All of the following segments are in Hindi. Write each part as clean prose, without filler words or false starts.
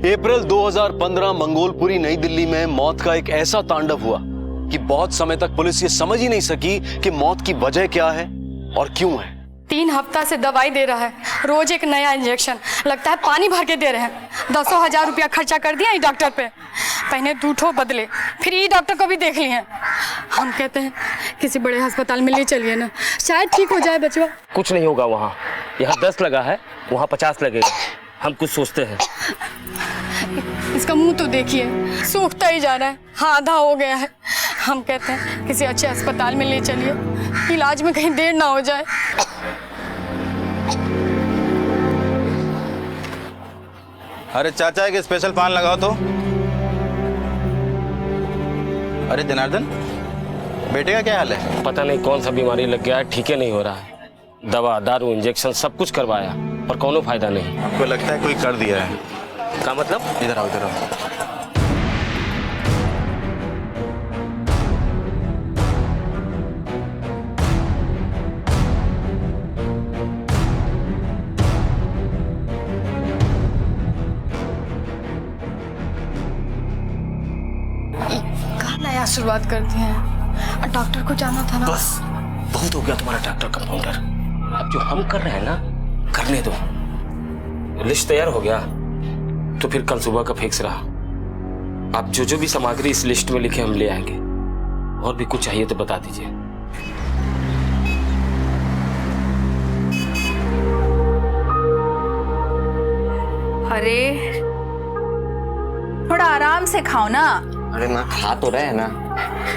अप्रैल 2015 मंगोलपुरी नई दिल्ली में मौत का एक ऐसा तांडव हुआ कि बहुत समय तक पुलिस ये समझ ही नहीं सकी कि मौत की वजह क्या है और क्यों है। 3 हफ्ता से दवाई दे रहा है, रोज एक नया इंजेक्शन, लगता है पानी भर के दे रहे हैं। 10,000 रुपया खर्चा कर दिया डॉक्टर पे, पहले 2 ठो बदले, फिर ये डॉक्टर को भी देख लिए। हम कहते हैं किसी बड़े अस्पताल में ले चलिए ना, शायद ठीक हो जाए बचवा। कुछ नहीं होगा वहाँ, यहाँ 10 लगा है, वहाँ 50 लगेगा। हम कुछ सोचते हैं। इसका मुंह तो देखिए, सूखता ही जा रहा है, आधा हो गया है। हम कहते हैं किसी अच्छे अस्पताल में ले चलिए, इलाज में कहीं देर ना हो जाए। अरे चाचा एक स्पेशल पान लगाओ तो। अरे जनार्दन, बेटे का क्या हाल है? पता नहीं कौन सा बीमारी लग गया है, ठीक ही नहीं हो रहा है। दवा दारू इंजेक्शन सब कुछ करवाया पर कोनो फायदा नहीं। आपको लगता है कोई कर दिया है? क्या मतलब? इधर आओ, इधर आओ। नया शुरुआत कर दिए हैं, डॉक्टर को जाना था ना। बस बहुत हो गया तुम्हारा डॉक्टर कंपाउंडर। अब जो हम कर रहे हैं ना, करने दो। लिस्ट तैयार हो गया तो फिर कल सुबह का फिक्स रहा। आप जो भी सामग्री इस लिस्ट में लिखे हम ले आएंगे। और भी कुछ चाहिए तो बता दीजिए। अरे थोड़ा आराम से खाओ ना। अरे माँ खा तो रहे हैं ना।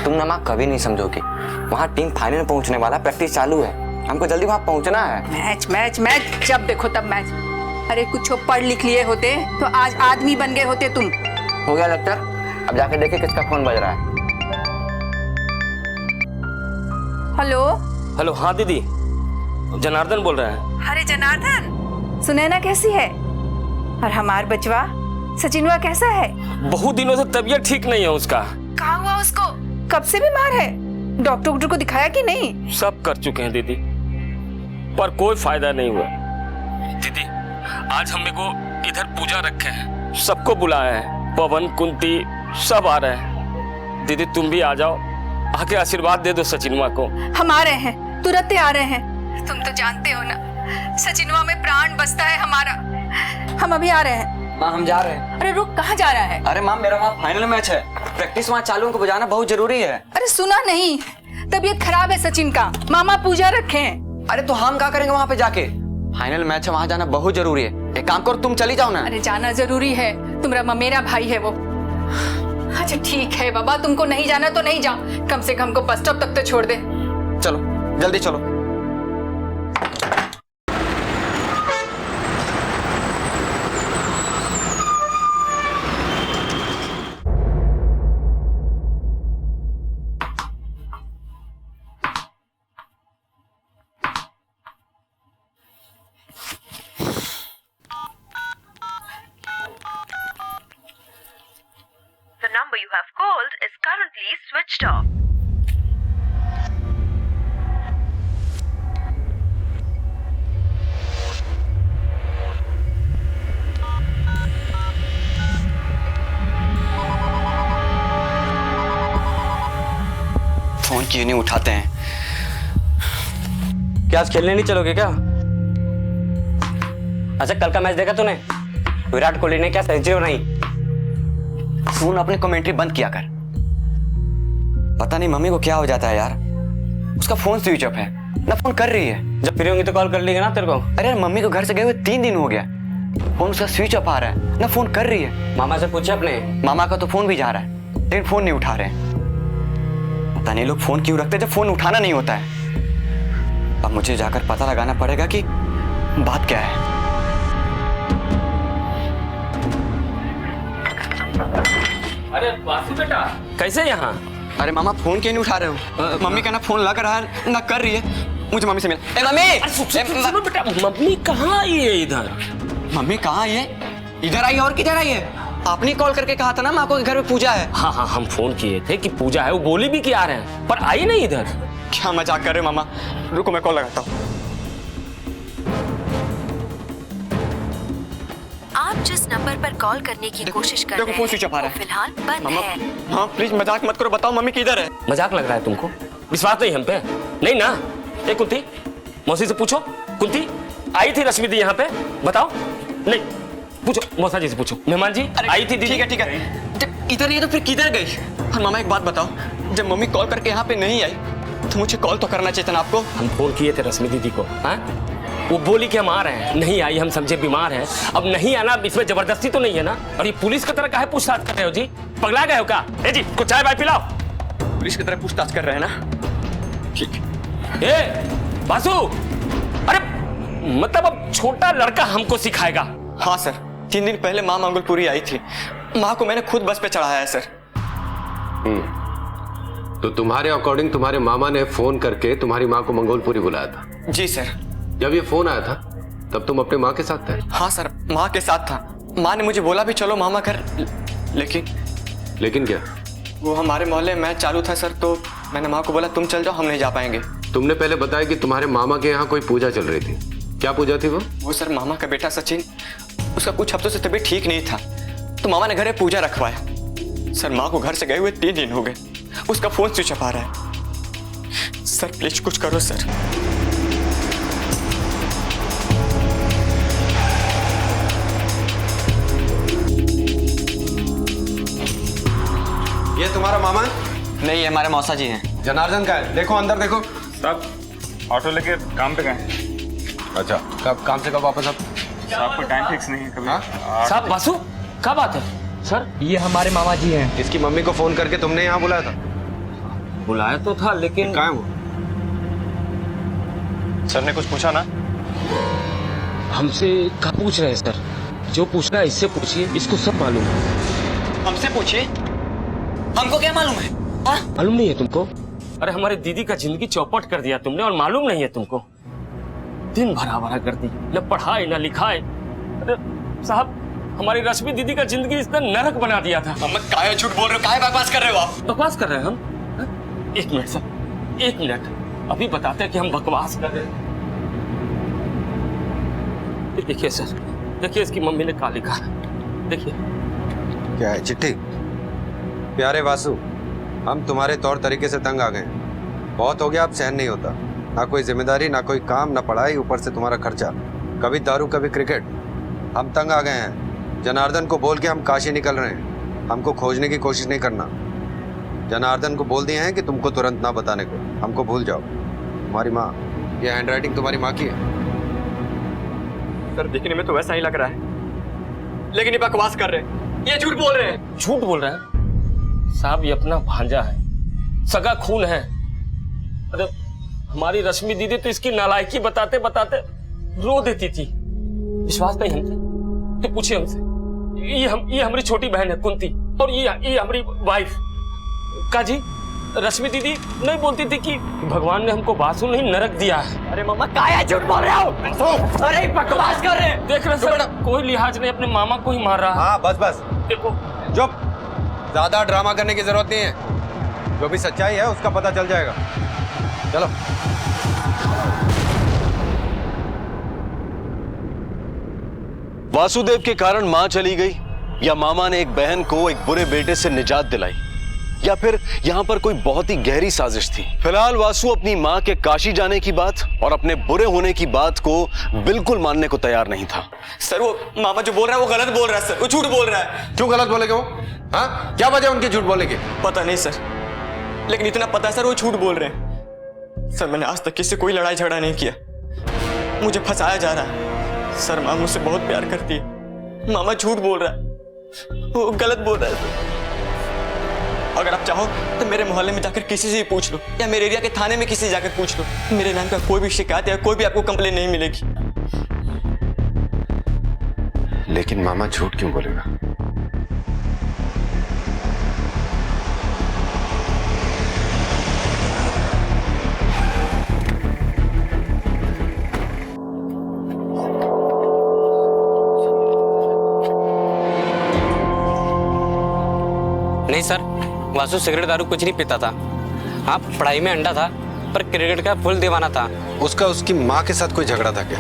तुम ना माँ कभी नहीं समझोगी। वहाँ टीम फाइनल पहुँचने वाला, प्रैक्टिस चालू है, हमको जल्दी वहाँ पहुँचना है। मैच मैच मैच, जब देखो तब मैच। अरे कुछ पढ़ लिख लिए होते तो आज आदमी बन गए होते तुम। हो गया लेक्चर, अब जाके देखे किसका फोन बज रहा है। हेलो हेलो, हाँ दीदी, जनार्दन बोल रहा है। अरे जनार्दन, सुनैना कैसी है? और हमार बचवा सचिनवा कैसा है? बहुत दिनों से तबीयत ठीक नहीं है उसका। कहाँ हुआ उसको? कब से बीमार है? डॉक्टर को दिखाया कि नहीं? सब कर चुके हैं दीदी, पर कोई फायदा नहीं हुआ। दीदी आज हम को इधर पूजा रखे हैं, सबको बुलाया है, पवन कुंती सब आ रहे हैं। दीदी तुम भी आ जाओ, आके आशीर्वाद दे दो सचिनवा को। हम आ रहे हैं, तुरंत आ रहे हैं। तुम तो जानते हो ना, सचिनवा में प्राण बसता है हमारा। हम अभी आ रहे हैं। माँ हम जा रहे हैं। अरे रुक, कहाँ जा रहा है? अरे माँ मेरा वहाँ फाइनल मैच है, प्रैक्टिस वहाँ चालू, उनको बजाना बहुत जरूरी है। अरे सुना नहीं, तबीयत खराब है सचिन का, मामा पूजा रखे हैं। अरे तो हम क्या करेंगे वहाँ पे जाके? फाइनल मैच है, वहाँ जाना बहुत जरूरी है। एक काम करो, तुम चली जाओ ना। अरे जाना जरूरी है, तुम्हारा मेरा भाई है वो। अच्छा ठीक है बाबा, तुमको नहीं जाना तो नहीं जाओ, कम से कम हमको बस स्टॉप तक तो छोड़ दे। चलो जल्दी चलो। The number you have called is currently switched off. Phone क्यों नहीं उठाते हैं? क्या आज खेलने नहीं चलोगे क्या? अच्छा कल का मैच देखा तूने? विराट कोहली ने क्या सेंचुरी बनाई? फोन अपने कमेंट्री बंद किया कर। पता नहीं मम्मी को क्या हो जाता है यार, उसका फोन स्विच ऑफ है, ना फोन कर रही है। जब फ्री होंगी तो कॉल कर लेगा ना तेरे को। अरे यार मम्मी को घर से गए हुए 3 दिन हो गया, फोन उसका स्विच ऑफ आ रहा है, ना फोन कर रही है। मामा से पूछे अपने? मामा का तो फोन भी जा रहा है, लेकिन फोन नहीं उठा रहे हैं। पता नहीं लोग फोन क्यों रखते हैं जब फोन उठाना नहीं होता है। अब मुझे जाकर पता लगाना पड़ेगा कि बात क्या है। अरे वासु बेटा, कैसे यहाँ? अरे मामा फोन क्यों नहीं उठा रहे हो? मम्मी का ना फोन लग रहा है ना कर रही है। मुझे मम्मी से मिल। ए मम्मी! सुनो बेटा, मम्मी कहाँ आई है इधर? मम्मी कहाँ आई है? इधर आई है और किधर आई है? आपने कॉल करके कहा था ना माँ को घर में पूजा है। हाँ हाँ हम फोन किए थे कि पूजा है, वो बोली भी कि आ रहे हैं, पर आई नहीं इधर। क्या मजाक कर रहे हो मामा? रुको मैं कॉल लगाता हूँ। आप जिस नंबर पर कॉल करने की कोशिश कर देखो, रहे फोन स्विच ऑफ आ हैं रहा वो है। फिलहाल बंद मामा, है। हाँ प्लीज मजाक मत करो, बताओ मम्मी किधर है? मजाक लग रहा है तुमको? विश्वास नहीं हम पे? नहीं ना? ए कुंती, मौसी से पूछो। कुंती, आई थी रश्मि दी यहाँ पे? बताओ। नहीं, पूछो मौसा जी से पूछो। मेहमान जी आई थी दीदी? ठीक है। जब इधर नहीं है तो फिर किधर गई? और मामा एक बात बताओ, जब मम्मी कॉल करके यहाँ पे नहीं आई तो मुझे कॉल तो करना चाहिए था ना आपको। हम फोन किए थे रश्मि दीदी को, हाँ? वो बोली कि हम आ रहे हैं, नहीं आई, हम समझे बीमार हैं। अब नहीं आना, इसमें जबरदस्ती तो नहीं है ना? और ये पुलिस की तरह काहे पूछताछ कर रहे हो जी? पगला गए हो क्या? ए जी, कुछ चाय वाय पिलाओ। पुलिस की तरह पूछताछ कर रहे हैं ना? ठीक। ए बासु, अरे मतलब अब छोटा लड़का हमको सिखाएगा? हाँ सर, 3 दिन पहले माँ मंगलपुरी आई थी। माँ को मैंने खुद बस पे चढ़ाया है सर। तो तुम्हारे अकॉर्डिंग तुम्हारे मामा ने फोन करके तुम्हारी माँ को मंगोलपुरी बुलाया था? जी सर। जब ये फोन आया था तब तुम अपने माँ के साथ थे? हाँ सर, माँ के साथ था। माँ ने मुझे बोला भी चलो मामा घर, लेकिन क्या? वो हमारे मोहल्ले में मैच चालू था सर, तो मैंने माँ को बोला तुम चल जाओ, हम नहीं जा पाएंगे। तुमने पहले बताया कि तुम्हारे मामा के यहाँ कोई पूजा चल रही थी। क्या पूजा थी वो? वो सर मामा का बेटा सचिन, उसका कुछ हफ्तों से तबीयत ठीक नहीं था, तो मामा ने घर में पूजा रखवाया। सर माँ को घर से गए हुए 3 दिन हो गए, उसका फोन स्विच ऑफ आ रहा है। सर प्लीज कुछ करो सर। ये तुम्हारा मामा है? नहीं, हमारे मौसा जी हैं। जनार्दन का है? देखो अंदर देखो। साहब ऑटो लेके काम पे गए। अच्छा, कब काम से कब वापस आप? साहब को टाइम फिक्स नहीं है कभी। साहब बासु, क्या बात है? सर ये हमारे मामा जी हैं। इसकी मम्मी को फोन करके तुमने यहाँ बुलाया था? बुलाया तो था, लेकिन कहाँ है वो? सर ने कुछ पूछा ना? हमसे क्या पूछ रहे हैं सर? जो पूछना है इससे पूछिए, इसको सब मालूम है। हमसे पूछिए, हमको क्या मालूम है? मालूम नहीं है तुमको? अरे हमारी दीदी का जिंदगी चौपट कर दिया तुमने, और मालूम नहीं है तुमको? दिन भरा भरा कर दी, न पढ़ाई न लिखाई। अरे साहब, हमारी रश्मि दीदी का जिंदगी इसने नरक बना दिया था। हम काहे झूठ बोल रहे हो, काहे बकवास कर रहे हो आप? बकवास कर रहे हैं हम? हाँ? 1 मिनट सर, 1 मिनट, अभी बताते हैं कि हम बकवास कर रहे हैं। देखिए सर, देखिए इसकी मम्मी ने क्या लिखा है, देखिए। क्या है? चिट्ठी? प्यारे वासु, हम तुम्हारे तौर तरीके से तंग आ गए हैं। बहुत हो गया, अब सहन नहीं होता। ना कोई जिम्मेदारी, ना कोई काम, ना पढ़ाई, ऊपर से तुम्हारा खर्चा, कभी दारू कभी क्रिकेट। हम तंग आ गए हैं। जनार्दन को बोल के हम काशी निकल रहे हैं। हमको खोजने की कोशिश नहीं करना। जनार्दन को बोल दिए हैं कि तुमको तुरंत ना बताने को। हमको भूल जाओ। तुम्हारी माँ, ये हैंडराइटिंग तुम्हारी माँ की है? सर दिखने में तो वैसा ही लग रहा है, लेकिन ये बकवास कर रहे हैं, ये झूठ बोल रहे हैं। झूठ बोल रहे हैं साहब? ये अपना भांजा है, सगा खून है। अरे हमारी रश्मि दीदी तो इसकी नालायकी बताते बताते रो देती थी। विश्वास नहीं हमसे तो पूछिए हमसे। ये हमारी छोटी बहन है कुंती, और ये हमारी वाइफ का जी। रश्मि दीदी नहीं बोलती थी कि भगवान ने हमको बासु नहीं नरक दिया है। अरे मामा काहे झूठ बोल रहे हो? अरे बकवास कर रहे हैं। देख रहे सर, कोई लिहाज नहीं, अपने मामा को ही मार रहा है। हाँ बस बस, देखो। चुप। ज्यादा ड्रामा करने की जरूरत नहीं है। जो भी सच्चाई है उसका पता चल जाएगा। चलो। वासुदेव के कारण मां चली गई, या मामा ने एक बहन को एक बुरे बेटे से निजात दिलाई, या फिर यहां पर कोई बहुत ही गहरी साजिश थी? फिलहाल वासु अपनी मां के काशी जाने की बात और अपने बुरे होने की बात को बिल्कुल मानने को तैयार नहीं था। सर वो मामा जो बोल रहा है वो गलत बोल रहा है सर, वो झूठ बोल रहा है। क्यों गलत बोलेगे वो? हाँ, क्या वजह उनके झूठ बोलने की? पता नहीं सर, लेकिन इतना पता है सर वो झूठ बोल रहे हैं। सर मैंने आज तक किसी से कोई लड़ाई झगड़ा नहीं किया, मुझे फंसाया जा रहा है। सर माँ मुझसे बहुत प्यार करती है, मामा झूठ बोल रहा है, वो गलत बोल रहा है। अगर आप चाहो तो मेरे मोहल्ले में जाकर किसी से भी पूछ लो, या मेरे एरिया के थाने में किसी से जाकर पूछ लो, मेरे नाम का कोई भी शिकायत या कोई भी आपको कंप्लेन नहीं मिलेगी। लेकिन मामा झूठ क्यों बोलेगा? नहीं सर, वासु सिगरेट दारू कुछ नहीं पीता था। हाँ, पढ़ाई में अंडा था, पर क्रिकेट का फुल दीवाना था। उसका उसकी माँ के साथ कोई झगड़ा था क्या?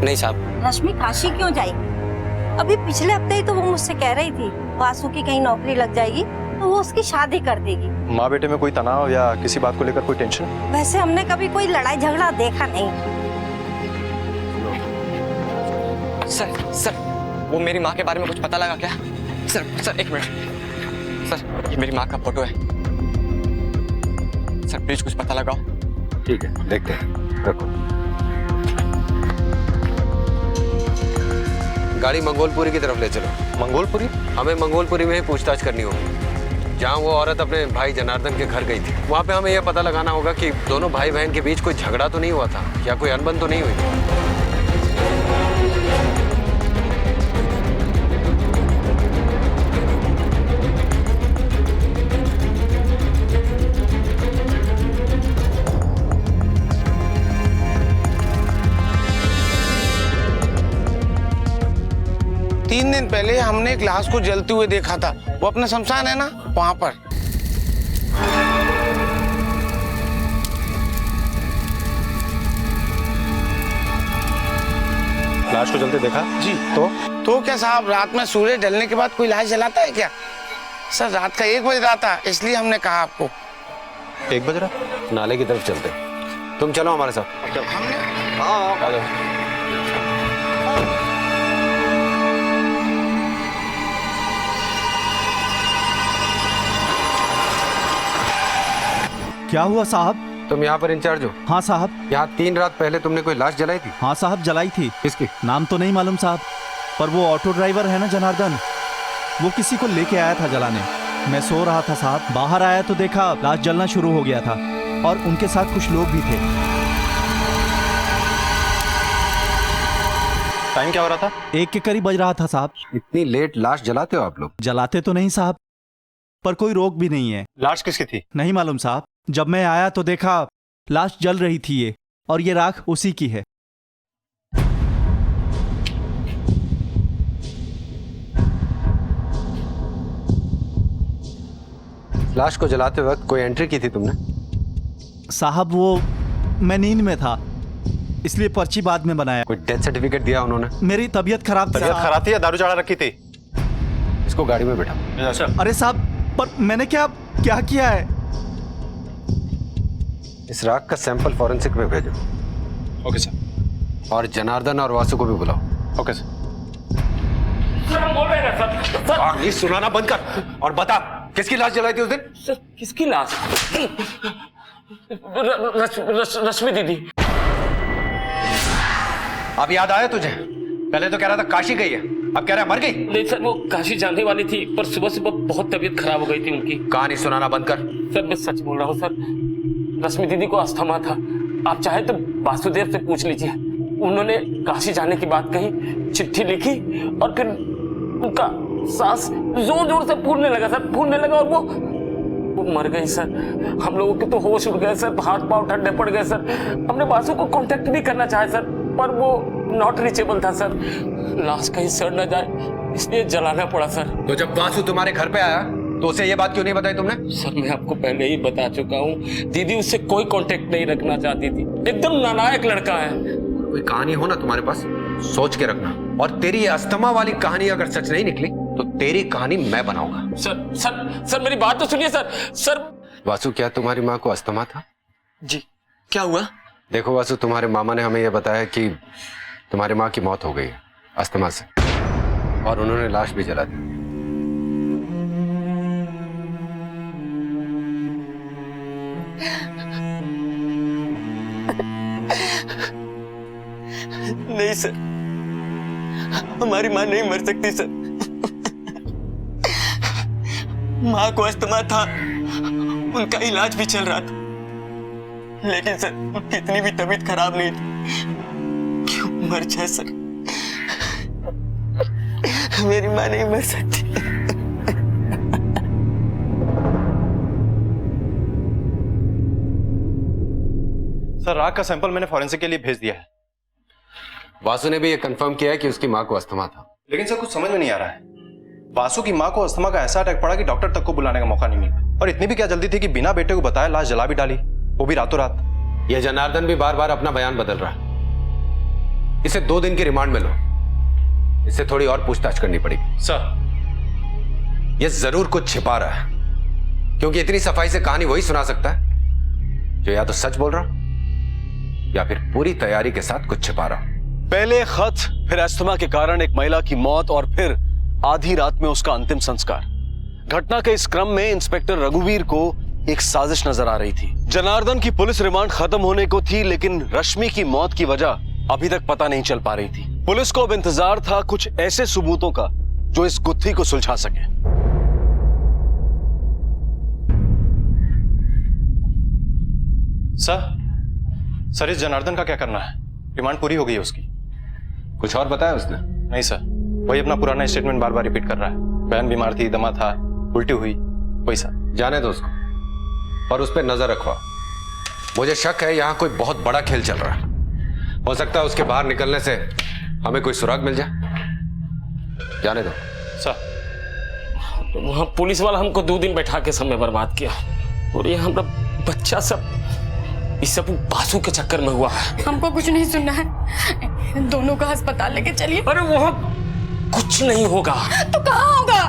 नहीं साहब। रश्मि काशी क्यों जाएगी? अभी पिछले हफ्ते ही तो वो मुझसे कह रही थी वासु की कहीं नौकरी लग जाएगी तो वो उसकी शादी कर देगी। माँ बेटे में कोई तनाव या किसी बात को लेकर कोई टेंशन? वैसे हमने कभी कोई लड़ाई झगड़ा देखा नहीं। सर वो मेरी माँ के बारे में कुछ पता लगा क्या? सर एक मिनट सर, ये मेरी माँ का फोटो है सर, प्लीज कुछ पता लगाओ। ठीक है, देखते हैं, रखो। गाड़ी मंगोलपुरी की तरफ ले चलो। मंगोलपुरी? हमें मंगोलपुरी में ही पूछताछ करनी होगी, जहाँ वो औरत अपने भाई जनार्दन के घर गई थी। वहाँ पे हमें यह पता लगाना होगा कि दोनों भाई बहन के बीच कोई झगड़ा तो नहीं हुआ था या कोई अनबन तो नहीं हुई थी। 3 दिन पहले हमने एक लाश को जलते हुए देखा था, वो अपना शमशान है ना, वहां पर। लाश को जलते देखा जी। तो क्या साहब, रात में सूर्य ढलने के बाद कोई लाश जलाता है क्या? सर रात का 1 बज रहा था, इसलिए हमने कहा आपको। 1 बज रहा? नाले की तरफ चलते, तुम चलो हमारे साथ। हाँ क्या हुआ साहब? तुम यहाँ पर इंचार्ज हो? हाँ साहब। यहाँ 3 रात पहले तुमने कोई लाश जलाई थी? हाँ साहब, जलाई थी। किसकी? नाम तो नहीं मालूम साहब, पर वो ऑटो ड्राइवर है ना जनार्दन, वो किसी को लेके आया था जलाने। मैं सो रहा था साहब, बाहर आया तो देखा लाश जलना शुरू हो गया था और उनके साथ कुछ लोग भी थे। टाइम क्या हो रहा था? 1 के करीब बज रहा था साहब। इतनी लेट लाश जलाते हो आप लोग? जलाते तो नहीं साहब, पर कोई रोक भी नहीं है। लाश किसकी थी? नहीं मालूम साहब, जब मैं आया तो देखा लाश जल रही थी ये, और ये राख उसी की है। लाश को जलाते वक्त कोई एंट्री की थी तुमने? साहब वो मैं नींद में था, इसलिए पर्ची बाद में बनाया। कोई डेथ सर्टिफिकेट दिया उन्होंने? मेरी तबीयत खराब थी। तबीयत खराब थी या दारू चढ़ा रखी थी? इसको गाड़ी में बैठा। अच्छा। अरे साहब, पर मैंने क्या किया है? इस राख का सैंपल फॉरेंसिक में भेजो। Okay sir. और जनार्दन और वासु को भी बुलाओ। Okay sir. सर हम बोल रहे हैं ना सर। ये सुनाना बंद कर और बता, किसकी लाश जलाई थी उस दिन? सर किसकी लाश? रश्मि दीदी। अब याद आया तुझे? पहले तो कह रहा था काशी गई है, अब कह रहा है मर गई। नहीं सर, वो काशी जाने वाली थी, पर सुबह सुबह बहुत तबीयत खराब हो गई थी उनकी। कहानी सुनाना बंद कर। सर मैं सच बोल रहा हूँ सर, रश्मि दीदी को अस्थमा था। आप चाहे तो वासुदेव से पूछ लीजिए, उन्होंने काशी जाने की बात कही, चिट्ठी लिखी और फिर उनका सांस जोर जोर से फूलने लगा सर, फूलने लगा और वो मर गई सर। हम लोगों के तो होश उड़ गए सर, हाथ पांव ठंडे पड़ गए सर। हमने वासु को कांटेक्ट भी करना चाहे सर, पर वो नॉट रीचेबल था सर। लाश कहीं सड़ न जाए इसलिए जलाना पड़ा सर। तो जब वासु तुम्हारे घर पे आया तो उसे ये बात क्यों नहीं बताई तुमने? सर मैं आपको पहले ही बता चुका हूँ, दीदी उससे कोई कांटेक्ट नहीं रखना चाहती थी। एकदम नालायक लड़का है। कोई कहानी हो ना तुम्हारे पास, सोच के रखना। और तेरी ये अस्थमा वाली कहानी अगर सच नहीं निकली तो तेरी कहानी मैं बनाऊंगा। सर मेरी बात तो सुनिए सर। वासु, क्या तुम्हारी माँ को अस्थमा था? जी। क्या हुआ? देखो वासु, तुम्हारे मामा ने हमें यह बताया कि तुम्हारी माँ की मौत हो गई है अस्थमा से, और उन्होंने लाश भी जला दी। नहीं सर, हमारी माँ नहीं मर सकती सर। माँ को अस्थमा था, उनका इलाज भी चल रहा था, लेकिन सर उनकी इतनी भी तबीयत खराब नहीं थी क्यों मर जाए सर। मेरी माँ नहीं मर सकती। सर राख का सैंपल मैंने फॉरेंसिक के लिए भेज दिया है। वासु ने भी ये कंफर्म किया है कि उसकी माँ को अस्थमा था। लेकिन सर कुछ समझ में नहीं आ रहा है, वासु की माँ को अस्थमा का ऐसा अटैक पड़ा कि डॉक्टर तक को बुलाने का मौका नहीं मिला। और इतनी भी क्या जल्दी थी कि बिना बेटे को बताए लाश जला भी डाली, वो भी रातों रात। यह जनार्दन भी बार बार अपना बयान बदल रहा है। इसे 2 दिन की रिमांड में लो। इससे थोड़ी और पूछताछ करनी पड़ेगी। सर, ये जरूर कुछ छिपा रहा है, क्योंकि इतनी सफाई से कहानी वही सुना सकता है जो या तो सच बोल रहा या फिर पूरी तैयारी के साथ कुछ छिपा रहा। पहले खत, फिर अस्थमा के कारण एक महिला की मौत और फिर आधी रात में उसका अंतिम संस्कार। घटना के इस क्रम में इंस्पेक्टर रघुवीर को एक साजिश नजर आ रही थी। जनार्दन की पुलिस रिमांड खत्म होने को थी, लेकिन रश्मि की मौत की वजह अभी तक पता नहीं चल पा रही थी। पुलिस को अब इंतजार था कुछ ऐसे सबूतों का जो इस गुत्थी को सुलझा सके। सर, इस जनार्दन का क्या करना है? रिमांड पूरी हो गई है उसकी। कुछ और बताया उसने? नहीं सर, वही अपना पुराना स्टेटमेंट बार बार रिपीट कर रहा है। बहन बीमार थी, दमा था, उल्टी हुई, वही सर। जाने दो उसको और उस पर नजर रखवा। मुझे शक है यहाँ कोई बहुत बड़ा खेल चल रहा है। हो सकता है उसके बाहर निकलने से हमें कोई सुराग मिल जाए। जाने दो सर। वहां पुलिस वाला हमको 2 दिन बैठा के समय बर्बाद किया, और ये हमारा बच्चा सब इस सब बासु के चक्कर में हुआ है। हमको कुछ नहीं सुनना है, दोनों का अस्पताल लेके चलिए। अरे वहां कुछ नहीं होगा। तो कहाँ होगा?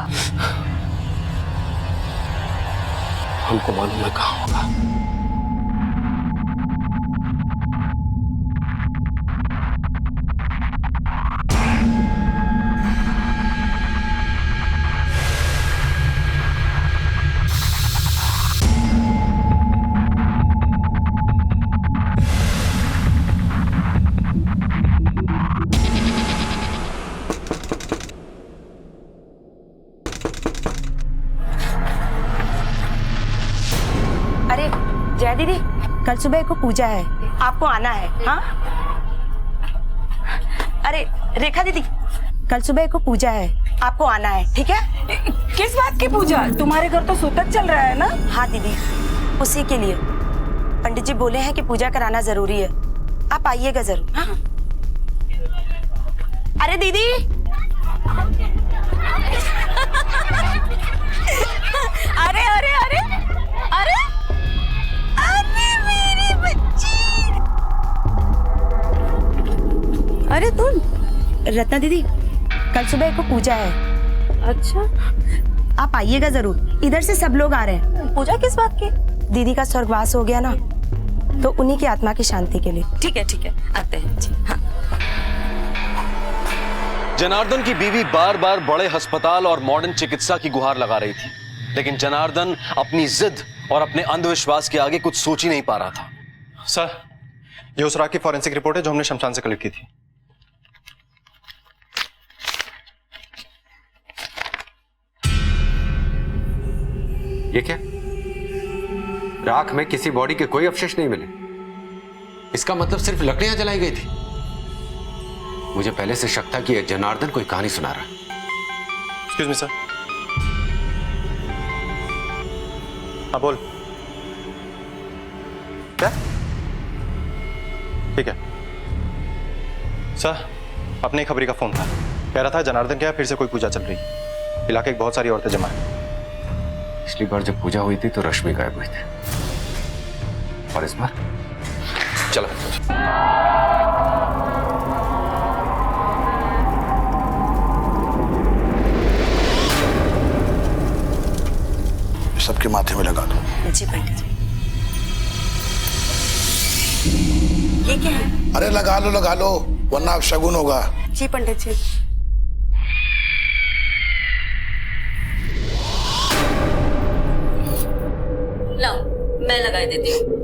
हमको मालूम है कहाँ होगा। जय दीदी, कल सुबह को पूजा है, आपको आना है। हाँ, अरे रेखा दीदी, कल सुबह को पूजा है, आपको आना है, ठीक है? किस बात की पूजा? तुम्हारे घर तो सूतक चल रहा है ना? हाँ दीदी, उसी के लिए पंडित जी बोले हैं कि पूजा कराना जरूरी है, आप आइएगा जरूर। हाँ? अरे दीदी अरे अरे अरे अरे अरे मेरी बच्ची, अरे तुम रत्ना दीदी, कल सुबह को पूजा है। अच्छा, आप आइएगा जरूर, इधर से सब लोग आ रहे हैं। पूजा किस बात की? दीदी का स्वर्गवास हो गया ना, तो उन्हीं की आत्मा की शांति के लिए। ठीक है, आते हैं जी। हाँ। जनार्दन की बीवी बार बार बड़े अस्पताल और मॉडर्न चिकित्सा की गुहार लगा रही थी, लेकिन जनार्दन अपनी जिद और अपने अंधविश्वास के आगे कुछ सोच ही नहीं पा रहा था। सर, ये उस रात की फॉरेंसिक रिपोर्ट है जो हमने शमशान से कलेक्ट की थी। ये क्या? राख में किसी बॉडी के कोई अवशेष नहीं मिले। इसका मतलब सिर्फ लकड़ियां जलाई गई थी। मुझे पहले से शक था कि यह जनार्दन कोई कहानी सुना रहा है। Excuse me sir. हाँ बोल। क्या? ठीक है सर, अपने खबरी का फोन था, कह रहा था जनार्दन क्या फिर से कोई पूजा चल रही है, इलाके की बहुत सारी औरतें जमा है। पिछली बार जब पूजा हुई थी तो रश्मि गायब हुई थी, और इस बार चलो। सबके माथे में लगा दो। जी पंडित जी। ये क्या है? अरे लगा लो, वरना अब शगुन होगा। जी पंडित जी। लाओ, मैं लगा देती हूँ।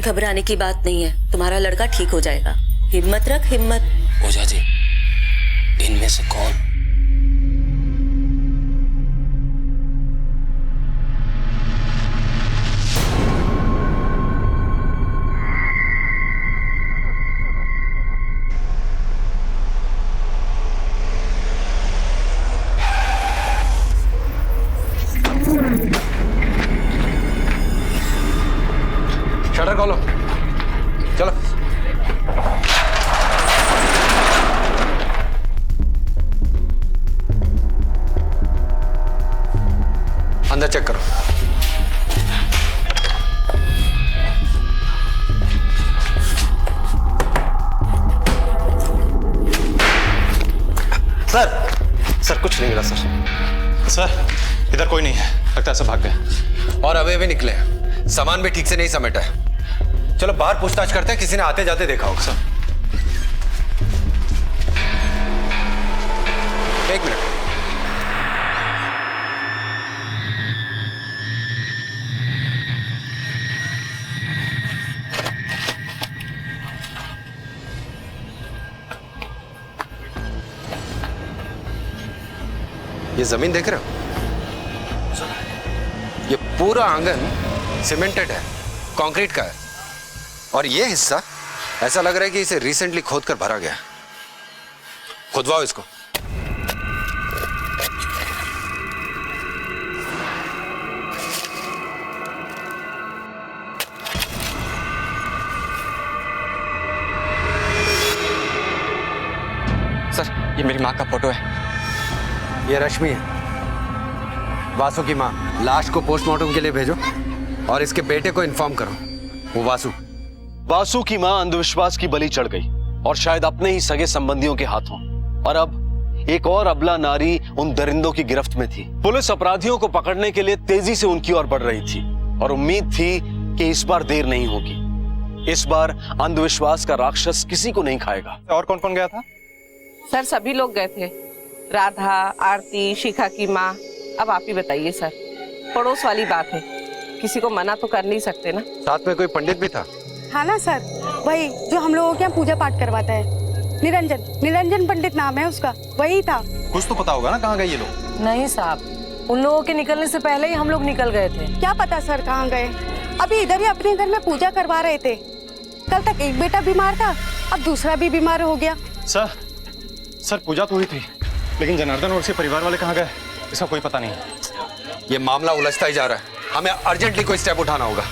घबराने की बात नहीं है, तुम्हारा लड़का ठीक हो जाएगा। हिम्मत रख, हिम्मत। ओझा जी, इनमें से कौन? शटर खोलो, चलो। चेक करो। सर कुछ नहीं मिला सर इधर कोई नहीं है, लगता है सब भाग गए। और अभी भी निकले हैं, सामान भी ठीक से नहीं समेटा है। चलो बाहर पूछताछ करते हैं, किसी ने आते जाते देखा होगा। सर एक मिनट। ये जमीन देख रहे हो? ये पूरा आंगन सीमेंटेड है, कंक्रीट का है। और ये हिस्सा ऐसा लग रहा है कि इसे रिसेंटली खोद कर भरा गया। खुदवाओ इसको। सर ये मेरी माँ का फोटो है। ये रश्मि है, वासु की माँ। लाश को पोस्टमार्टम के लिए भेजो और इसके बेटे को इन्फॉर्म करो। वो वासु की माँ अंधविश्वास की बलि चढ़ गई और शायद अपने ही सगे संबंधियों के हाथों। और अब एक और अबला नारी उन दरिंदों की गिरफ्त में थी। पुलिस अपराधियों को पकड़ने के लिए तेजी से उनकी ओर बढ़ रही थी और उम्मीद थी कि इस बार देर नहीं होगी। इस बार अंधविश्वास का राक्षस किसी को नहीं खाएगा। और कौन कौन गया था? सर सभी लोग गए थे, राधा, आरती, शिखा की माँ। अब आप ही बताइए सर, पड़ोस वाली बात है, किसी को मना तो कर नहीं सकते ना। साथ में कोई पंडित भी था? हाँ ना सर, वही जो हम लोगों के यहाँ पूजा पाठ करवाता है, निरंजन पंडित नाम है उसका, वही था। कुछ तो पता होगा ना कहाँ गए ये लोग? नहीं साहब, उन लोगों के निकलने से पहले ही हम लोग निकल गए थे। क्या पता सर कहाँ गए, अभी इधर ही अपने घर में पूजा करवा रहे थे। कल तक एक बेटा बीमार था, अब दूसरा भी बीमार हो गया। सर पूजा तो हुई थी, लेकिन जनार्दन और उसके परिवार वाले कहाँ गए इसका कोई पता नहीं। ये मामला उलझता ही जा रहा है, हमें अर्जेंटली कोई स्टेप उठाना होगा।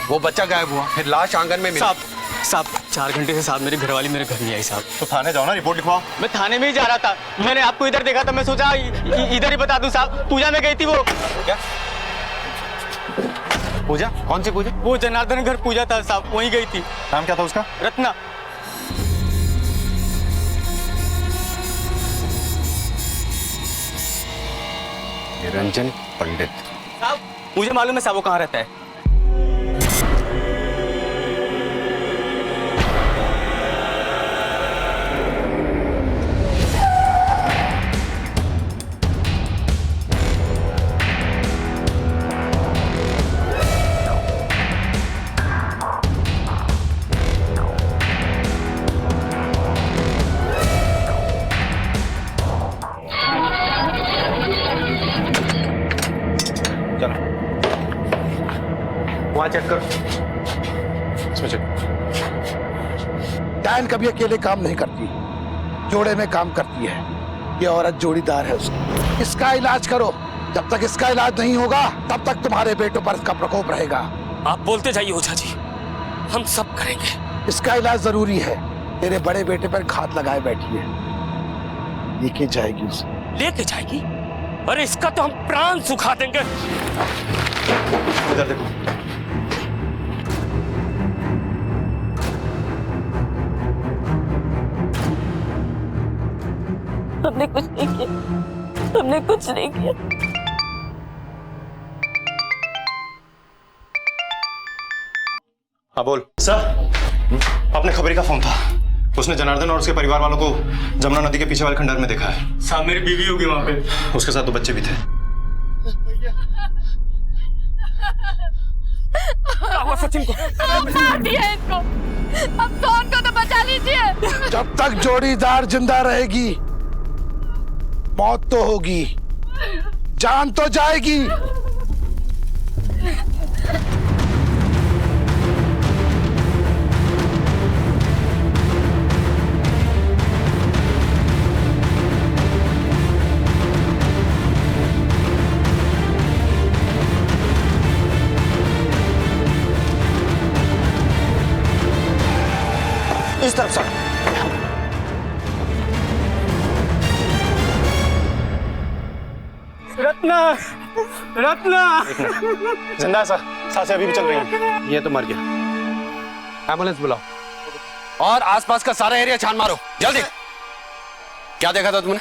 वो बच्चा गायब हुआ, फिर लाश आंगन में मिली। साहब 4 घंटे से साहब मेरे घरवाली मेरे घर नहीं आई साहब। तो थाने जाओ ना, रिपोर्ट लिखवाओ। मैं थाने में ही जा रहा था, मैंने आपको इधर देखा था, मैं सोचा इधर ही बता दूं साहब। पूजा में गई थी वो। क्या पूजा? कौन सी पूजा? वो जनार्दन घर पूजा था साहब, वहीं गई थी। नाम क्या था उसका? रत्ना। निरंजन पंडित। साहब मुझे मालूम है साहब वो कहाँ रहता है। वहां चेक करो। इसमें चेक। डैन कभी अकेले काम नहीं करती, जोड़े में काम करती है। ये औरत जोड़ीदार है उसकी। इसका इलाज करो, जब तक इसका इलाज नहीं होगा तब तक तुम्हारे बेटों पर इसका प्रकोप रहेगा। आप बोलते जाइए ओझा जी, हम सब करेंगे। इसका इलाज जरूरी है। तेरे बड़े बेटे पर घात लगाए बैठी है, लेके जाएगी उसे। लेके जाएगी? अरे इसका तो हम प्राण सुखा देंगे। इधर देखो। हमने कुछ नहीं किया, हमने कुछ नहीं किया। हाँ बोल। सर अपने खबरी का फोन था, उसने जनार्दन और उसके परिवार वालों को जमुना नदी के पीछे वाले खंडर में देखा है। साहब मेरी बीवी होगी वहां पे, उसके साथ 2 बच्चे भी थे। सचिन को मार दिया इनको, अब सोन को तो बचा लीजिए। जब तक जोड़ीदार जिंदा रहेगी मौत तो होगी, जान तो जाएगी। इस तरफ सर। रत्ना रत्ना जिंदा है सर, सांसें अभी भी चल रही हैं। ये तो मर गया। एम्बुलेंस बुलाओ और आसपास का सारा एरिया छान मारो जल्दी। क्या देखा था तुमने?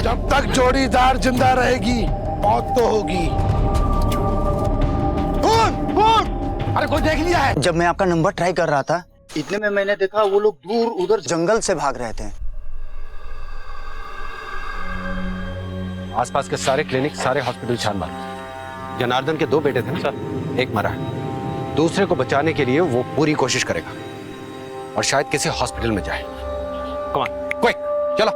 जब तक जोड़ीदार जिंदा रहेगी मौत तो होगी। अरे कोई देख लिया है? जब मैं आपका नंबर ट्राई कर रहा था इतने में मैंने देखा वो लोग दूर उधर जंगल से भाग रहे थे। आसपास के सारे क्लिनिक, सारे हॉस्पिटल छान मारो। जनार्दन के 2 बेटे थे ना सर, एक मरा है। दूसरे को बचाने के लिए वो पूरी कोशिश करेगा और शायद किसी हॉस्पिटल में जाए। कम ऑन, क्विक, चलो।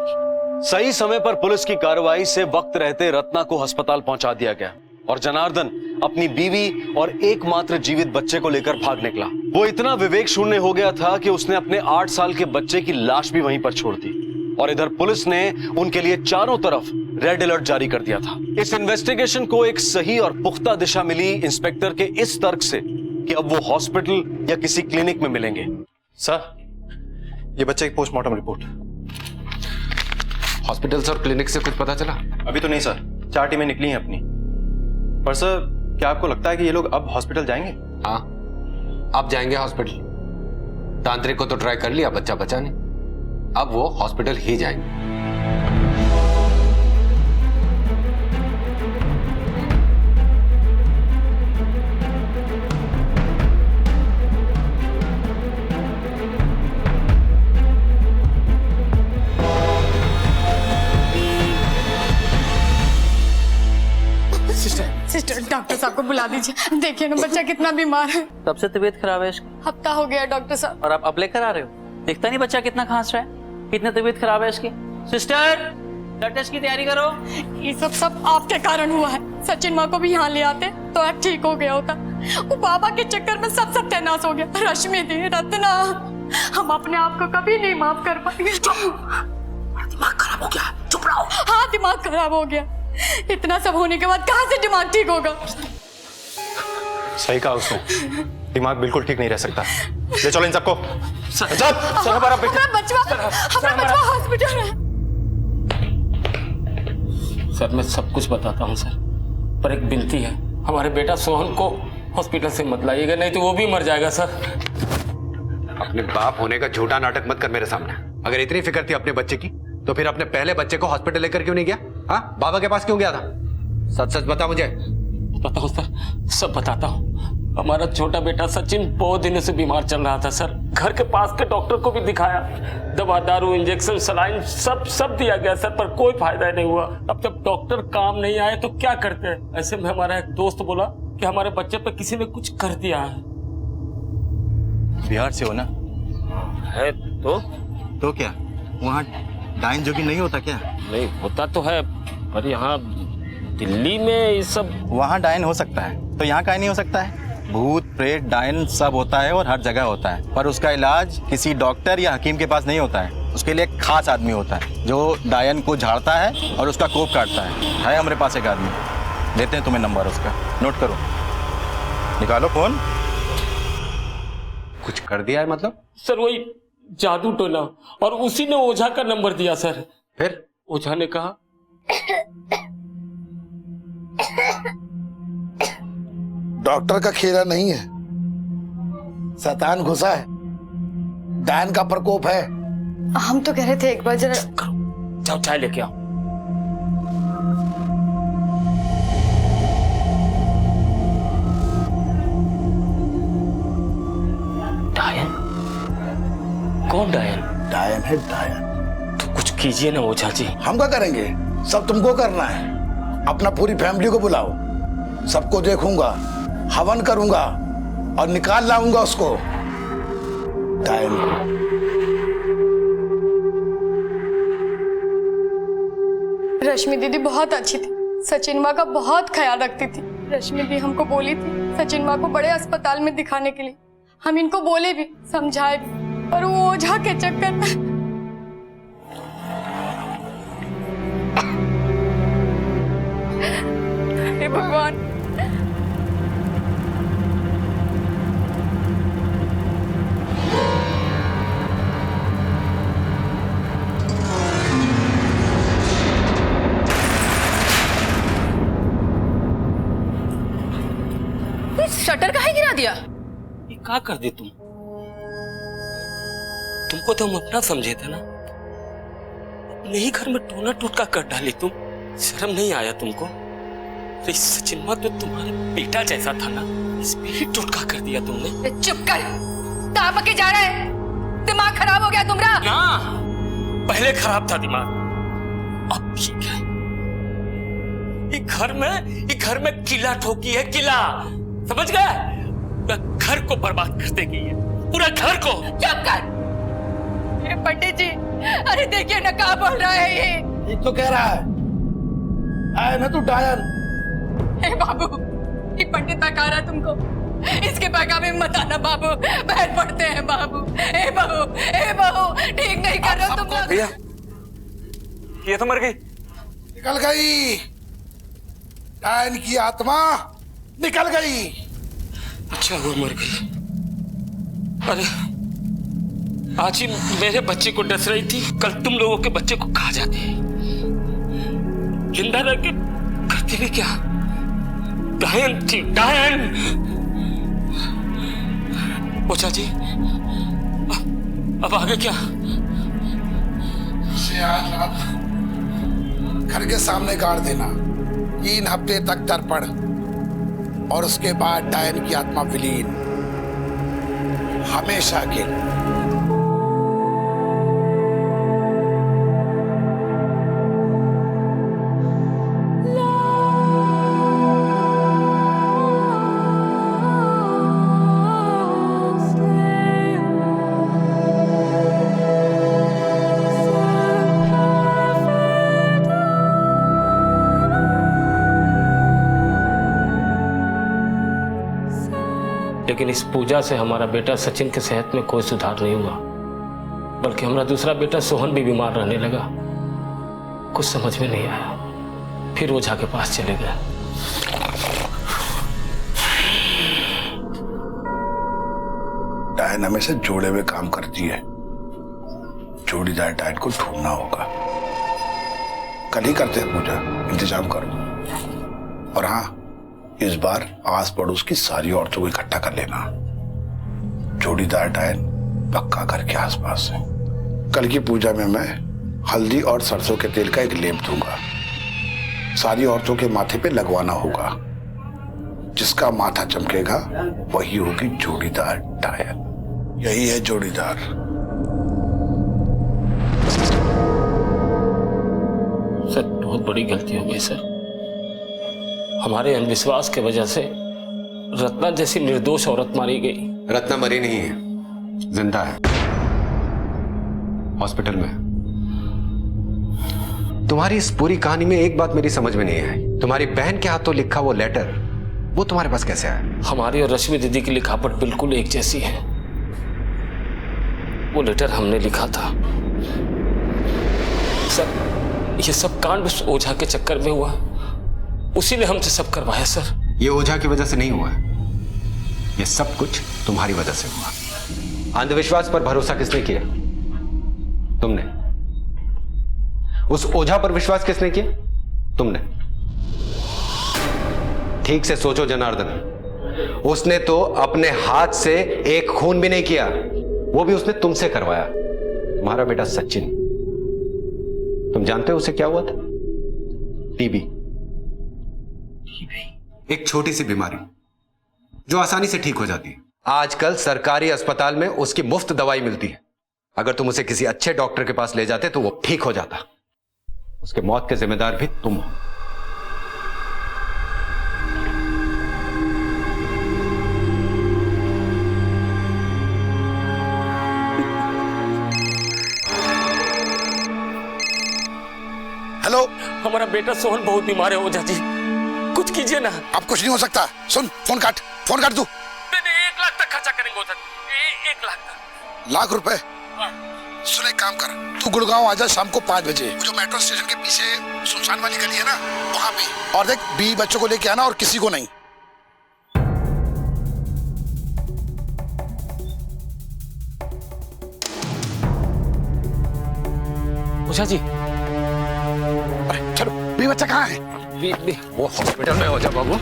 सही समय पर पुलिस की कार्रवाई से वक्त रहते रत्ना को अस्पताल पहुंचा दिया गया और जनार्दन अपनी बीवी और एकमात्र जीवित बच्चे को लेकर भाग निकला। वो इतना विवेक शून्य हो गया था कि उसने अपने 8 साल के बच्चे की लाश भी वहीं पर छोड़ दी और इधर पुलिस ने उनके लिए चारों तरफ रेड अलर्ट जारी कर दिया था। इस इन्वेस्टिगेशन को एक सही और पुख्ता दिशा मिली इंस्पेक्टर के इस तर्क से कि अब वो हॉस्पिटल या किसी क्लिनिक में मिलेंगे। सर, ये बच्चे की पोस्टमार्टम रिपोर्ट। हॉस्पिटल्स और क्लिनिक से कुछ पता चला? अभी तो नहीं सर, 4 टीमें निकली हैं अपनी। पर सर, क्या आपको लगता है कि ये लोग अब हॉस्पिटल जाएंगे? हाँ, अब जाएंगे हॉस्पिटल। तांत्रिक को तो ट्राई कर लिया, बच्चा बचा नहीं। अब वो हॉस्पिटल ही जाएंगे। सिस्टर, डॉक्टर साहब को बुला दीजिए। देखिए ना बच्चा कितना बीमार है। तब से तबीयत खराब है इसकी? हफ्ता हो गया डॉक्टर साहब। और आप अब लेकर आ रहे हो? दिखता नहीं बच्चा कितना खांस रहा है, कितनी तबीयत खराब है इसकी। सिस्टर, ब्लड टेस्ट की तैयारी करो। ये सब आपके कारण हुआ है। सचिन माँ को भी यहाँ ले आते तो आज ठीक हो गया होता। वो बाबा के चक्कर में सब सत्यानाश हो गया। रश्मि दी, रत्ना, हम अपने आप को कभी नहीं माफ कर पाएंगे। दिमाग खराब हो गया, चुप रहो। हाँ, दिमाग खराब हो गया। इतना सब होने के बाद कहाँ से दिमाग ठीक होगा? सही कहा उसने, दिमाग बिल्कुल ठीक नहीं रह सकता। ले चलो इन सबको। हमारा बचवा हॉस्पिटल है। सर, मैं सब कुछ बताता हूँ सर, पर एक विनती है, हमारे बेटा सोहन को हॉस्पिटल से मत लाइएगा, नहीं तो वो भी मर जाएगा सर। अपने बाप होने का झूठा नाटक मत कर मेरे सामने। अगर इतनी फिक्र थी अपने बच्चे की तो फिर अपने पहले बच्चे को हॉस्पिटल लेकर क्यों नहीं गया? हाँ, बाबा के पास क्यों गया था? सच सच बता मुझे। बताता हूँ सर, सब बताता हूँ। हमारा छोटा बेटा सचिन बहुत दिनों से बीमार चल रहा था सर। घर के पास के डॉक्टर को भी दिखाया, दवा दारू इंजेक्शन सलाइन सब दिया गया सर, पर कोई फायदा नहीं हुआ। अब जब डॉक्टर काम नहीं आए तो क्या करते हैं? ऐसे में हमारा एक दोस्त बोला कि हमारे बच्चे पे किसी ने कुछ कर दिया है। बिहार से हो ना? है तो क्या वहाँ डाइन जोगी नहीं होता क्या? नहीं होता तो है, पर यहाँ दिल्ली में ये सब। वहाँ डाइन हो सकता है तो यहाँ काहे नहीं हो सकता है? भूत प्रेत डाइन सब होता है और हर जगह होता है, पर उसका इलाज किसी डॉक्टर या हकीम के पास नहीं होता है। उसके लिए एक खास आदमी होता है जो डायन को झाड़ता है और उसका कोप काटता है हमारे पास एक आदमी, देते हैं तुम्हें नंबर उसका, नोट करो, निकालो फोन। कुछ कर दिया है मतलब? सर वही जादू टोना, और उसी ने ओझा का नंबर दिया सर। फिर ओझा ने कहा डॉक्टर का खेला नहीं है, शैतान घुसा है, डायन का प्रकोप है। हम तो कह रहे थे एक बार जरा जाओ चाय लेके आओ। डायन? कौन डायन? डायन है डायन। तो कुछ कीजिए ना ओझा जी। हम क्या करेंगे? सब तुमको करना है। अपना पूरी फैमिली को बुलाओ, सबको देखूंगा, हवन करूंगा और निकाल लाऊंगा उसको, डायन को। रश्मि दीदी बहुत अच्छी थी, सचिन माँ का बहुत ख्याल रखती थी। रश्मि दी हमको बोली थी सचिन माँ को बड़े अस्पताल में दिखाने के लिए। हम इनको बोले भी, समझाए भी, पर वो ओझा के चक्कर में। हे भगवान। दिया? ये क्या कर दी तुम? तुमको तो हम अपना समझे थे ना, अपने ही घर में टोना टोटका कर डाली तुम। शर्म नहीं आया तुमको? अरे सचिनमा तो तुम्हारे बेटा जैसा था ना, इस पे ही टोटका कर दिया तुमने। चुप कर, कहाँ पके जा रहा है? दिमाग खराब हो गया तुम्हारा? ना, पहले खराब था दिमाग, अब ठीक है। ये घर में किला ठोकी है, किला, समझ गए? घर को बर्बाद कर देगी ये, पूरा घर को। चुप कर। ये पंडित जी, अरे देखिए ना क्या बोल रहा है ये। ठीक तो कह रहा है, आए ना तू डायन। हे बाबू, ये पंडित बता रहा तुमको, इसके बहकावे में मत आना बाबू, बैठ पड़ते हैं बाबू। ए बहू, ठीक नहीं कर रहे हो तुम लोग। भैया, ये तो मर गई। निकल गई, डायन की आत्मा निकल गई। अच्छा हुआ मर गई। अरे आज ही मेरे बच्चे को डस रही थी, कल तुम लोगों के बच्चे को खा जाती। जिंदा रह के करती भी क्या? डायन थी, डायन। ओझा जी, अब आगे क्या? उसे आज रात घर के सामने गाड़ देना, 3 हफ्ते तक तर्पण, और उसके बाद डायन की आत्मा विलीन, हमेशा के। लेकिन इस पूजा से हमारा बेटा सचिन के सेहत में कोई सुधार नहीं हुआ, बल्कि हमारा दूसरा बेटा सोहन भी बीमार रहने लगा। कुछ समझ में नहीं आया, फिर ओझा के पास चले गए। डायन हमेशा जोड़े हुए काम करती है, जोड़ीदार डायन को ढूंढना होगा। कल ही करते हैं पूजा, इंतजाम करो। और हाँ, इस बार आस पड़ोस की सारी औरतों को इकट्ठा कर लेना। जोड़ीदार डायन पक्का घर के आसपास है। कल की पूजा में मैं हल्दी और सरसों के तेल का एक लेप दूंगा, सारी औरतों के माथे पे लगवाना होगा। जिसका माथा चमकेगा वही होगी जोड़ीदार डायन। यही है जोड़ीदार। सर, बहुत बड़ी गलती हो गई सर। हमारे अंधविश्वास के वजह से रत्ना जैसी निर्दोष औरत मारी गई। रत्ना मरी नहीं है, जिंदा है, हॉस्पिटल में। तुम्हारी इस पूरी कहानी में एक बात मेरी समझ में नहीं आई, तुम्हारी बहन के हाथों लिखा वो लेटर, वो तुम्हारे पास कैसे आया? हमारी और रश्मि दीदी की लिखावट बिल्कुल एक जैसी है। वो लेटर हमने लिखा था। सर, ये सब कांड उस ओझा के चक्कर में हुआ, उसी ने हमसे सब करवाया सर। ये ओझा की वजह से नहीं हुआ, ये सब कुछ तुम्हारी वजह से हुआ। अंधविश्वास पर भरोसा किसने किया? तुमने। उस ओझा पर विश्वास किसने किया? तुमने। ठीक से सोचो जनार्दन, उसने तो अपने हाथ से एक खून भी नहीं किया, वो भी उसने तुमसे करवाया। तुम्हारा बेटा सचिन, तुम जानते हो उसे क्या हुआ था? टीबी। एक छोटी सी बीमारी जो आसानी से ठीक हो जाती है। आजकल सरकारी अस्पताल में उसकी मुफ्त दवाई मिलती है। अगर तुम उसे किसी अच्छे डॉक्टर के पास ले जाते तो वो ठीक हो जाता। उसके मौत के जिम्मेदार भी तुम हो। हेलो, हमारा बेटा सोहन बहुत बीमार है ओझा जी, कुछ कीजिए ना। अब कुछ नहीं हो सकता। सुन, फोन काट तू। नहीं, 1 लाख तक खर्चा करेंगे ओझा जी, 1 लाख तक। लाख रुपए? सुन, एक काम कर, तू गुड़गांव आ जा शाम को 5 बजे। जो मेट्रो स्टेशन के पीछे सुनसान वाली गली है ना, वहां पे। और देख, 20 बच्चों को लेके आना और किसी को नहीं। ओझा जी, चलो, 20 बच्चा कहाँ है? वो हॉस्पिटल में हो जा बाबू।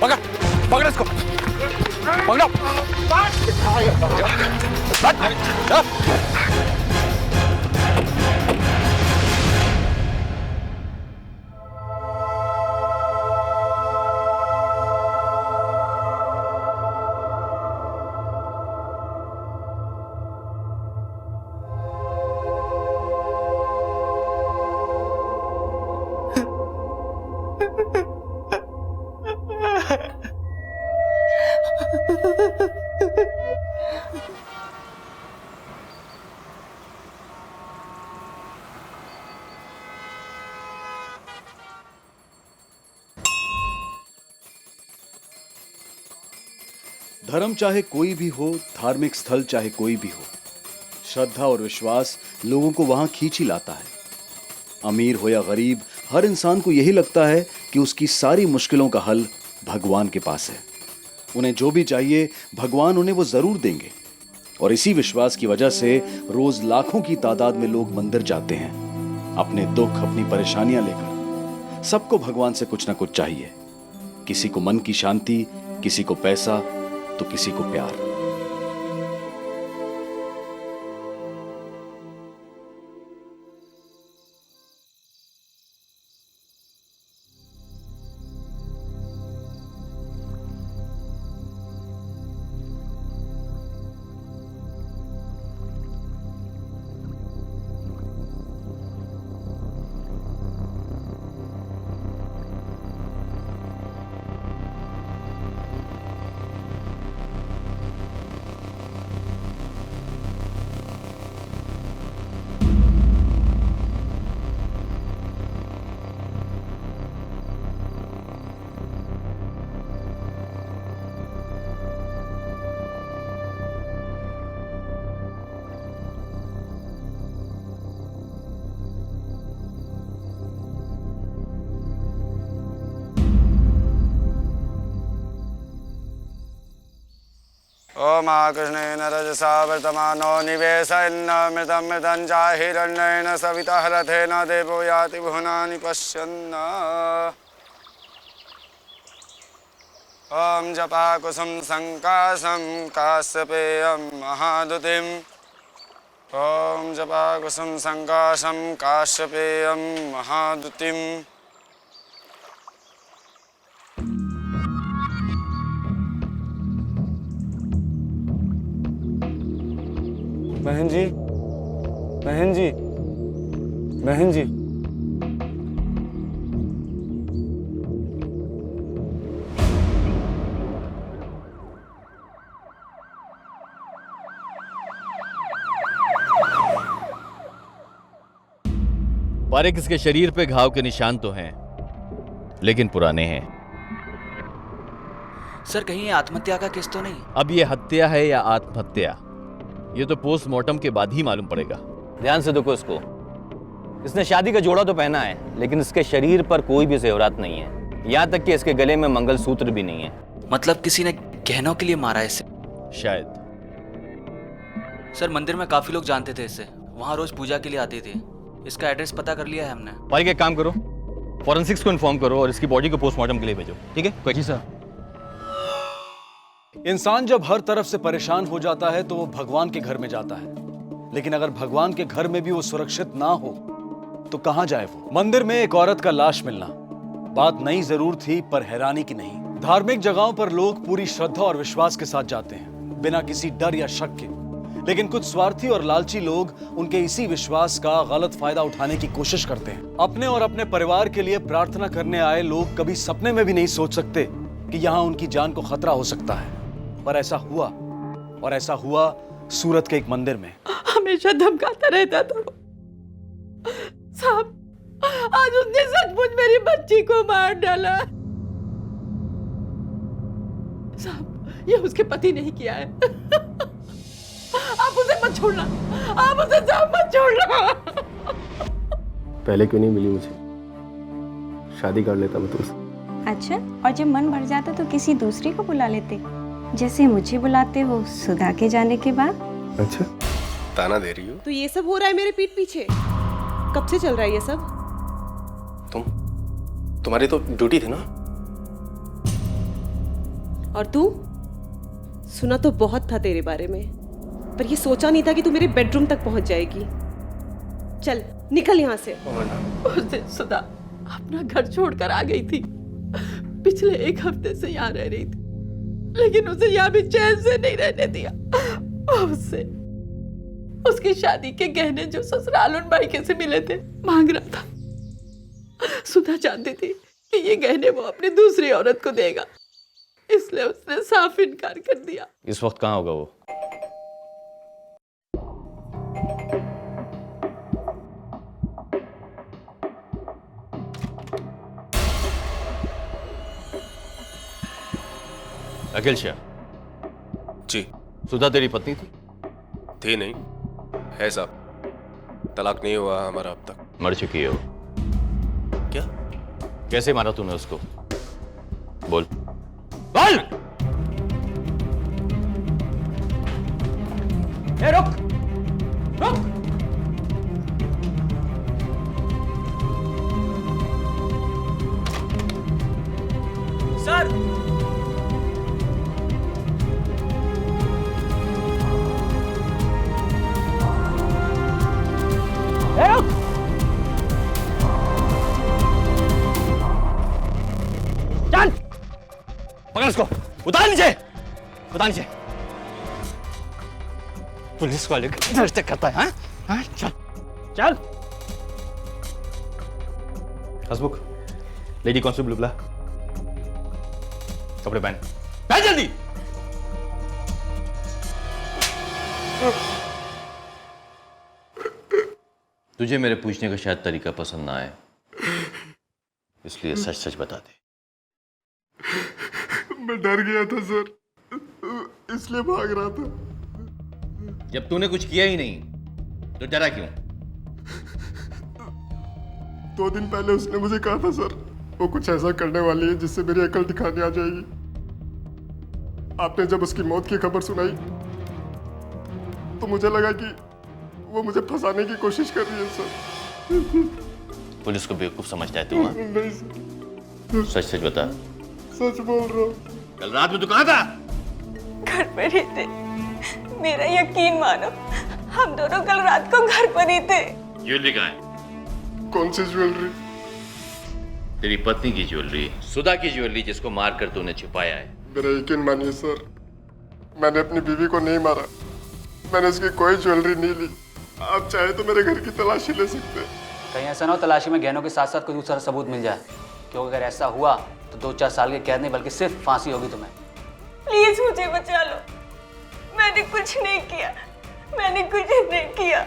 पकड़। पकड़ इसको, पकड़ो। धर्म चाहे कोई भी हो, धार्मिक स्थल चाहे कोई भी हो, श्रद्धा और विश्वास लोगों को वहां खींच ही लाता है। अमीर हो या गरीब, हर इंसान को यही लगता है कि उसकी सारी मुश्किलों का हल भगवान के पास है। उन्हें जो भी चाहिए भगवान उन्हें वो जरूर देंगे। और इसी विश्वास की वजह से रोज लाखों की तादाद में लोग मंदिर जाते हैं, अपने दुख, अपनी परेशानियां लेकर। सबको भगवान से कुछ ना कुछ चाहिए। किसी को मन की शांति, किसी को पैसा, तो किसी को प्यार। ओम कृष्णेन रजसा वर्तमानो निवेशयन्नमृतं मृतं चाहिरण्येन सविता रथेन देवो याति भुवनानि पश्यन्। ओम जपाकुसुम संकाशं काश्यपेयं महादुतिम्। ओम जपाकुसुम संकाशं काश्यपेयं महादुतिम्। बहन जी, बहन जी, बहन जी। पारेख, इसके शरीर पे घाव के निशान तो हैं, लेकिन पुराने हैं। सर कहीं ये आत्महत्या का केस तो नहीं? अब ये हत्या है या आत्महत्या, ये तो पोस्टमार्टम के बाद ही मालूम पड़ेगा। ध्यान से देखो इसको। इसने शादी का जोड़ा तो पहना है, लेकिन इसके शरीर पर कोई भी जेवरात नहीं है। यहाँ तक कि इसके गले में मंगलसूत्र भी नहीं है। मतलब किसी ने गहनों के लिए मारा है इसे? शायद। सर मंदिर में काफी लोग जानते थे इसे, वहाँ रोज पूजा के लिए आते थे। इसका एड्रेस पता कर लिया है हमने। पारेख, एक काम करो, फॉरेंसिक्स को इन्फॉर्म करो और इसकी बॉडी को पोस्टमार्टम के लिए भेजो, ठीक है? जी सर। इंसान जब हर तरफ से परेशान हो जाता है तो वो भगवान के घर में जाता है, लेकिन अगर भगवान के घर में भी वो सुरक्षित ना हो तो कहां जाए वो? मंदिर में एक औरत का लाश मिलना बात नई जरूर थी, पर हैरानी की नहीं। धार्मिक जगहों पर लोग पूरी श्रद्धा और विश्वास के साथ जाते हैं, बिना किसी डर या शक के। लेकिन कुछ स्वार्थी और लालची लोग उनके इसी विश्वास का गलत फायदा उठाने की कोशिश करते हैं। अपने और अपने परिवार के लिए प्रार्थना करने आए लोग कभी सपने में भी नहीं सोच सकते कि यहाँ उनकी जान को खतरा हो सकता है, पर ऐसा हुआ। और ऐसा हुआ सूरत के एक मंदिर में। हमेशा धमकाता रहता था साहब, आज उसने सचमुच मेरी बच्ची को मार डाला। साहब ये उसके पति नहीं किया है। आप उसे मत छोड़ना, आप उसे साहब मत छोड़ना। पहले क्यों नहीं मिली मुझे? शादी कर लेता मैं तुमसे। अच्छा, और जब मन भर जाता तो किसी दूसरी को बुला लेते, जैसे मुझे बुलाते हो सुधा के जाने के बाद। अच्छा, ताना दे रही हो? तो ये सब हो रहा है मेरे पीठ पीछे? कब से चल रहा है ये सब? तुम्हारी तो ड्यूटी थी ना। और तू? सुना तो बहुत था तेरे बारे में, पर ये सोचा नहीं था कि तू मेरे बेडरूम तक पहुंच जाएगी। चल निकल यहाँ से। उस दिन सुधा अपना घर छोड़कर आ गई थी। पिछले 1 हफ्ते से यहाँ रह रही थी, लेकिन उसे यहाँ भी चैन से नहीं रहने दिया। उससे उसकी शादी के गहने जो ससुराल उन भाई से मिले थे मांग रहा था। सुधा जानती थी कि ये गहने वो अपनी दूसरी औरत को देगा, इसलिए उसने साफ इनकार कर दिया। इस वक्त कहाँ होगा वो? अखिल शाह जी। सुधा तेरी पत्नी थी? थी नहीं, है साहब। तलाक नहीं हुआ हमारा अब तक। मर चुकी है वो। क्या? कैसे मारा तूने उसको? बोल बोल। ए रुक रुक। सर चल पकड़ उसको, उतार नीचे, उतार नीचे। पुलिस वाले रिश्ते करता है? हाँ? चल चल। हसमुख, लेडी कांस्टेबल बुला। कपड़े पहन, पहन जल्दी। तुझे मेरे पूछने का शायद तरीका पसंद ना आए, इसलिए सच सच बता दे। मैं डर गया था सर, इसलिए भाग रहा था। जब तूने कुछ किया ही नहीं तो डरा क्यों? 2 दिन पहले उसने मुझे कहा था सर, वो कुछ ऐसा करने वाली है जिससे मेरी अकल ठिकाने आ जाएगी। आपने जब उसकी मौत की खबर सुनाई तो मुझे लगा कि वो मुझे फंसाने की कोशिश कर रही है सर। पुलिस को बेवकूफ समझता है तू? हाँ? नहीं सर। सच सच बता। सच बोल रहा हूँ। कल रात में तू कहाँ था? घर पर ही थे। मेरा यकीन मानो, हम दोनों कल रात को घर पर ही थे। ज्वेलरी कहाँ है? कौन सी ज्वेलरी? तेरी पत्नी की ज्वेलरी, सुधा की ज्वेलरी जिसको मारकर तूने छुपाया है। मेरा यकीन मानिए सर, मैंने अपनी बीवी को नहीं मारा। मैंने उसकी कोई ज्वेलरी नहीं ली। आप चाहे तो मेरे घर की तलाशी ले सकते हैं। कहीं ऐसा ना हो तलाशी में गहनों के साथ साथ कोई दूसरा सबूत मिल जाए, क्योंकि अगर ऐसा हुआ तो 2-4 साल की कैद नहीं बल्कि सिर्फ फांसी होगी तुम्हें। प्लीज मुझे बचा लो, मैंने कुछ नहीं किया, मैंने कुछ नहीं किया।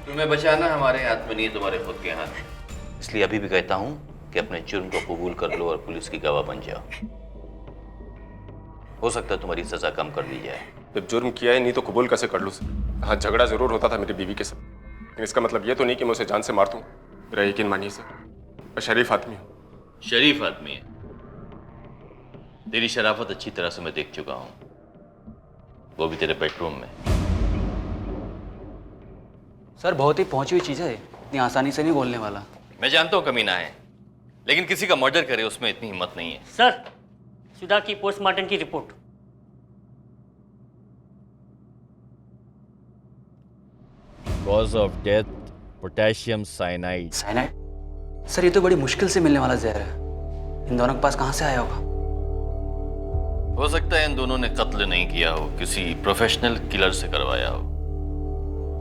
तुम्हें बचाना हमारे हाथ में नहीं, तुम्हारे खुद के हाथ। इसलिए अभी भी कहता हूँ कि अपने जुर्म को कबूल कर लो और पुलिस की गवाह बन जाओ। हो सकता है तुम्हारी सजा कम कर दी जाए। जब जुर्म किया ही नहीं तो कबूल कैसे कर लूँ सर? हाँ, झगड़ा जरूर होता था मेरी बीवी के साथ, लेकिन इसका मतलब ये तो नहीं कि मैं उसे जान से मार दूँ। मेरा यकीन मानिए सर, मैं शरीफ आदमी हूँ। शरीफ आदमी है? तेरी शराफत अच्छी तरह से मैं देख चुका हूँ, वो भी तेरे बेडरूम में। सर बहुत ही पहुंची हुई चीज़ है, इतनी आसानी से नहीं बोलने वाला। मैं जानता हूँ कमीना है, लेकिन किसी का मर्डर करे उसमें इतनी हिम्मत नहीं है। सर, सुधा की पोस्टमार्टम की report. Cause of death potassium cyanide. Cyanide? Sir ये तो बड़ी मुश्किल से मिलने वाला जहर है, इन दोनों के पास कहाँ से आया होगा? हो सकता है इन दोनों ने कत्ल नहीं किया हो, किसी प्रोफेशनल किलर से करवाया हो,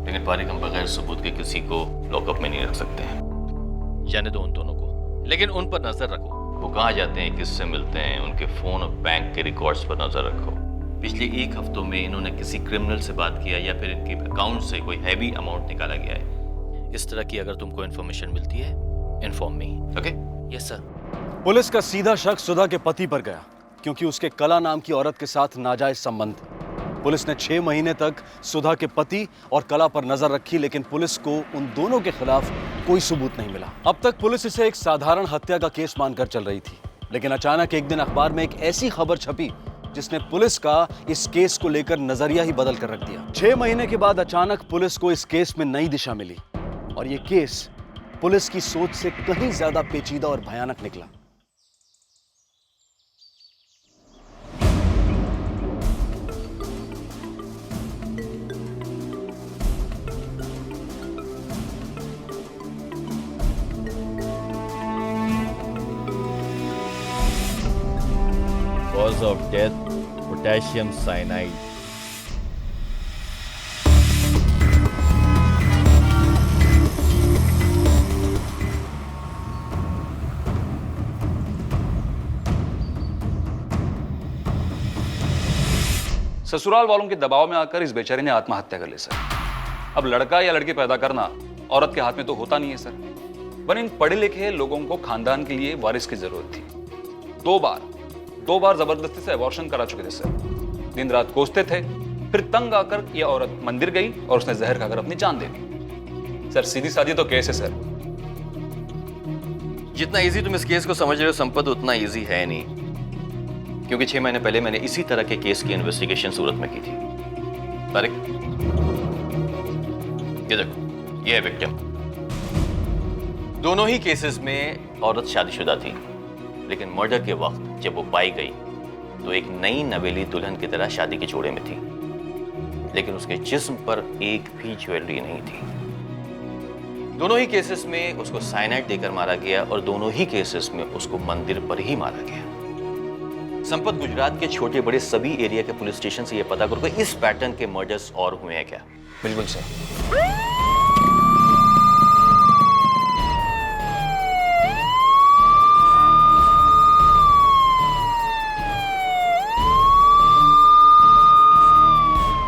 लेकिन पारिक हम बगैर सबूत के किसी को लॉकअप में नहीं रख सकते हैं। जाने दो उन दोनों को, लेकिन उन पर नजर रखो, वो कहाँ जाते हैं, किससे मिलते हैं, उनके फोन और बैंक के रिकॉर्ड्स पर नजर रखो। पिछले 1 हफ्तों में इन्होंने किसी क्रिमिनल से बात किया या फिर इनके अकाउंट से कोई हैवी अमाउंट निकाला गया है। इस तरह की अगर तुमको इन्फॉर्मेशन मिलती है, inform me. Okay? Yes sir. Police का सीधा शक सुधा के पति पर गया, क्योंकि उसके कला नाम की औरत के साथ नाजायज संबंध थे। पुलिस ने 6 महीने तक सुधा के पति और कला पर नजर रखी, लेकिन पुलिस को उन दोनों के खिलाफ कोई सबूत नहीं मिला। अब तक पुलिस इसे एक साधारण हत्या का केस मानकर चल रही थी, लेकिन अचानक एक दिन अखबार में एक ऐसी खबर छपी जिसने पुलिस का इस केस को लेकर नजरिया ही बदल कर रख दिया। 6 महीने के बाद अचानक पुलिस को इस केस में नई दिशा मिली और ये केस पुलिस की सोच से कहीं ज्यादा पेचीदा और भयानक निकला। Cause of death potassium cyanide. ससुराल वालों के दबाव में आकर इस बेचारे ने आत्महत्या कर ली सर। अब लड़का या लड़की पैदा करना औरत के हाथ में तो होता नहीं है सर। पर इन पढ़े लिखे लोगों को खानदान के लिए वारिस की जरूरत थी। दो बार जबरदस्ती से अबॉर्शन करा चुके थे सर। दिन रात कोसते थे, फिर तंग आकर यह औरत मंदिर गई और उसने जहर खाकर अपनी जान दे दी। सर सीधी सादी तो केस है सर। जितना इजी तुम इस केस को समझ रहे हो संपत, उतना इजी है नहीं, क्योंकि 6 महीने पहले मैंने इसी तरह के केस की इन्वेस्टिगेशन सूरत में की थी। तारिक, ये देखो, ये है विक्टिम। दोनों ही केसेस में औरत शादीशुदा थी, लेकिन मर्डर के वक्त जब वो पाई गई तो एक नई नवेली दुल्हन की तरह शादी के जोड़े में थी, लेकिन उसके जिस्म पर एक भी ज्वेलरी नहीं थी। दोनों ही केसेस में उसको साइनाइड देकर मारा गया और दोनों ही केसेस में उसको मंदिर पर ही मारा गया। संपत, गुजरात के छोटे बड़े सभी एरिया के पुलिस स्टेशन से यह पता करो कि इस पैटर्न के मर्डर्स और हुए हैं क्या। बिल्कुल सर।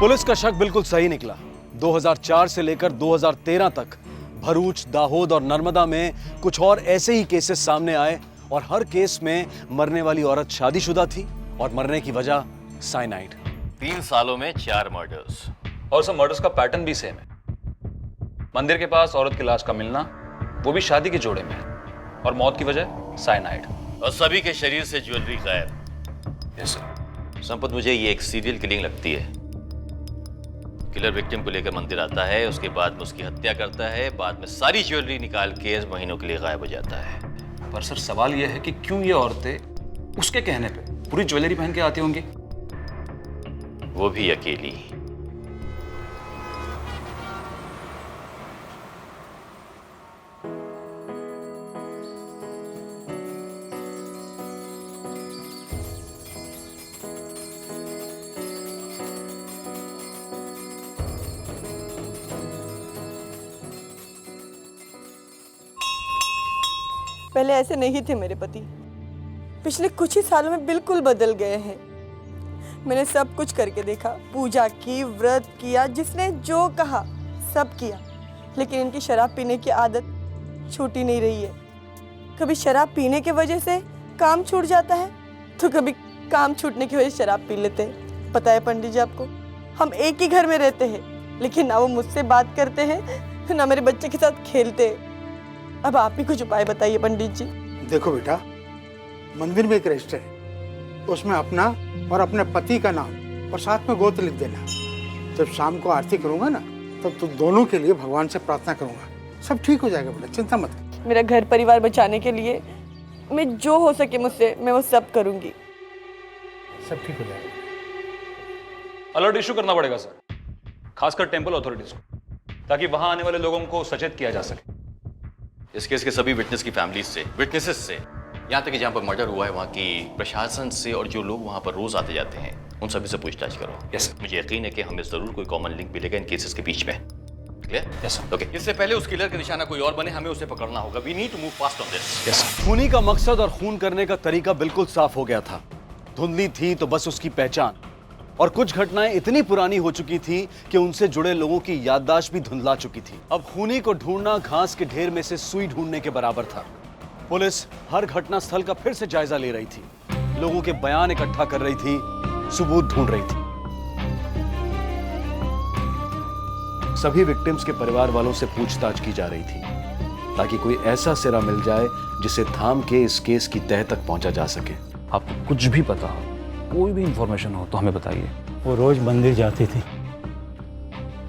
पुलिस का शक बिल्कुल सही निकला। 2004 से लेकर 2013 तक भरूच, दाहोद और नर्मदा में कुछ और ऐसे ही केसेस सामने आए और हर केस में मरने वाली औरत शादीशुदा थी और मरने की वजह साइनाइड। 3 सालों में 4 मर्डर्स। और सब मर्डर्स का पैटर्न भी सेम है। मंदिर के पास औरत की लाश का मिलना, वो भी शादी के जोड़े में, और मौत की वजह साइनाइड। और सभी के शरीर से ज्वेलरी गायब। Yes sir. संपत, मुझे ये एक सीरियल किलिंग लगती है। किलर विक्टिम को लेकर मंदिर आता है, उसके बाद में उसकी हत्या करता है, बाद में सारी ज्वेलरी निकाल के महीनों के लिए गायब हो जाता है। पर सर सवाल यह है कि क्यों ये औरतें उसके कहने पे पूरी ज्वेलरी पहन के आती होंगी, वो भी अकेली। पहले ऐसे नहीं थे मेरे पति, पिछले कुछ ही सालों में बिल्कुल बदल गए हैं। मैंने सब कुछ करके देखा, पूजा की, व्रत किया, जिसने जो कहा सब किया, लेकिन इनकी शराब पीने की आदत छूटी नहीं रही है। कभी शराब पीने की वजह से काम छूट जाता है, तो कभी काम छूटने की वजह से शराब पी लेते हैं। पता है पंडित जी आपको, हम एक ही घर में रहते हैं, लेकिन ना वो मुझसे बात करते हैं ना मेरे बच्चे के साथ खेलते हैं। अब आप ही कुछ उपाय बताइए पंडित जी। देखो बेटा, मंदिर में एक रजिस्टर है, उसमें अपना और अपने पति का नाम और साथ में गोत्र लिख देना। जब शाम को आरती करूंगा ना, तब तो दोनों के लिए भगवान से प्रार्थना करूंगा, सब ठीक हो जाएगा बेटा, चिंता मत कर। मेरा घर परिवार बचाने के लिए मैं जो हो सके मुझसे, मैं वो सब करूंगी। सब ठीक हो जाएगा। अलर्ट इशू करना पड़ेगा सर, खासकर टेंपल अथॉरिटीज को, ताकि वहां आने वाले लोगों को सचेत किया जा सके। इस केस के सभी विटनेस की फैमिलीज से, विटनेसेस से, यहाँ तक कि जहाँ पर मर्डर हुआ है वहाँ की प्रशासन से और जो लोग वहाँ पर रोज आते जाते हैं, उन सभी से पूछताछ करो। यस। मुझे यकीन है कि हमें जरूर कोई कॉमन लिंक मिलेगा इन केसेस के बीच में। क्लियर? यस। ओके। इससे पहले उस किलर के निशाना कोई और बने, हमें उसे पकड़ना होगा। We need to move fast on this. Yes. खूनी का मकसद और खून करने का तरीका बिल्कुल साफ हो गया था। धुंधली थी तो बस उसकी पहचान, और कुछ घटनाएं इतनी पुरानी हो चुकी थी कि उनसे जुड़े लोगों की याददाश्त भी धुंधला चुकी थी। अब खूनी को ढूंढना घास के ढेर में से सुई ढूंढने के बराबर था। पुलिस हर घटना स्थल का फिर से जायजा ले रही थी, लोगों के बयान इकट्ठा कर रही थी, सबूत ढूंढ रही थी। सभी विक्टिम्स के परिवार वालों से पूछताछ की जा रही थी, ताकि कोई ऐसा सिरा मिल जाए जिसे थाम के इस केस की तह तक पहुंचा जा सके। आपको कुछ भी पता हो, कोई भी इंफॉर्मेशन हो तो हमें बताइए। वो रोज मंदिर जाती थी,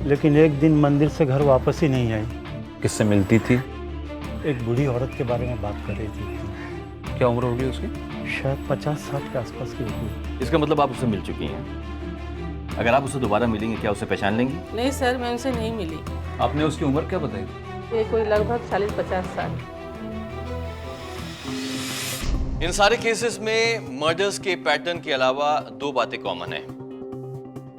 लेकिन एक दिन मंदिर से घर वापस ही नहीं आई। किससे मिलती थी? एक बूढ़ी औरत के बारे में बात कर रही थी। क्या उम्र होगी उसकी? शायद 50-60 के आसपास की होगी। इसका मतलब आप उससे मिल चुकी हैं। अगर आप उसे दोबारा मिलेंगे, क्या उसे पहचान लेंगी? नहीं सर, मैं उनसे नहीं मिली। आपने उसकी उम्र क्या बताई? ये कोई लगभग 40-50 साल। इन सारे केसेस में मर्डर्स के पैटर्न के अलावा दो बातें कॉमन है।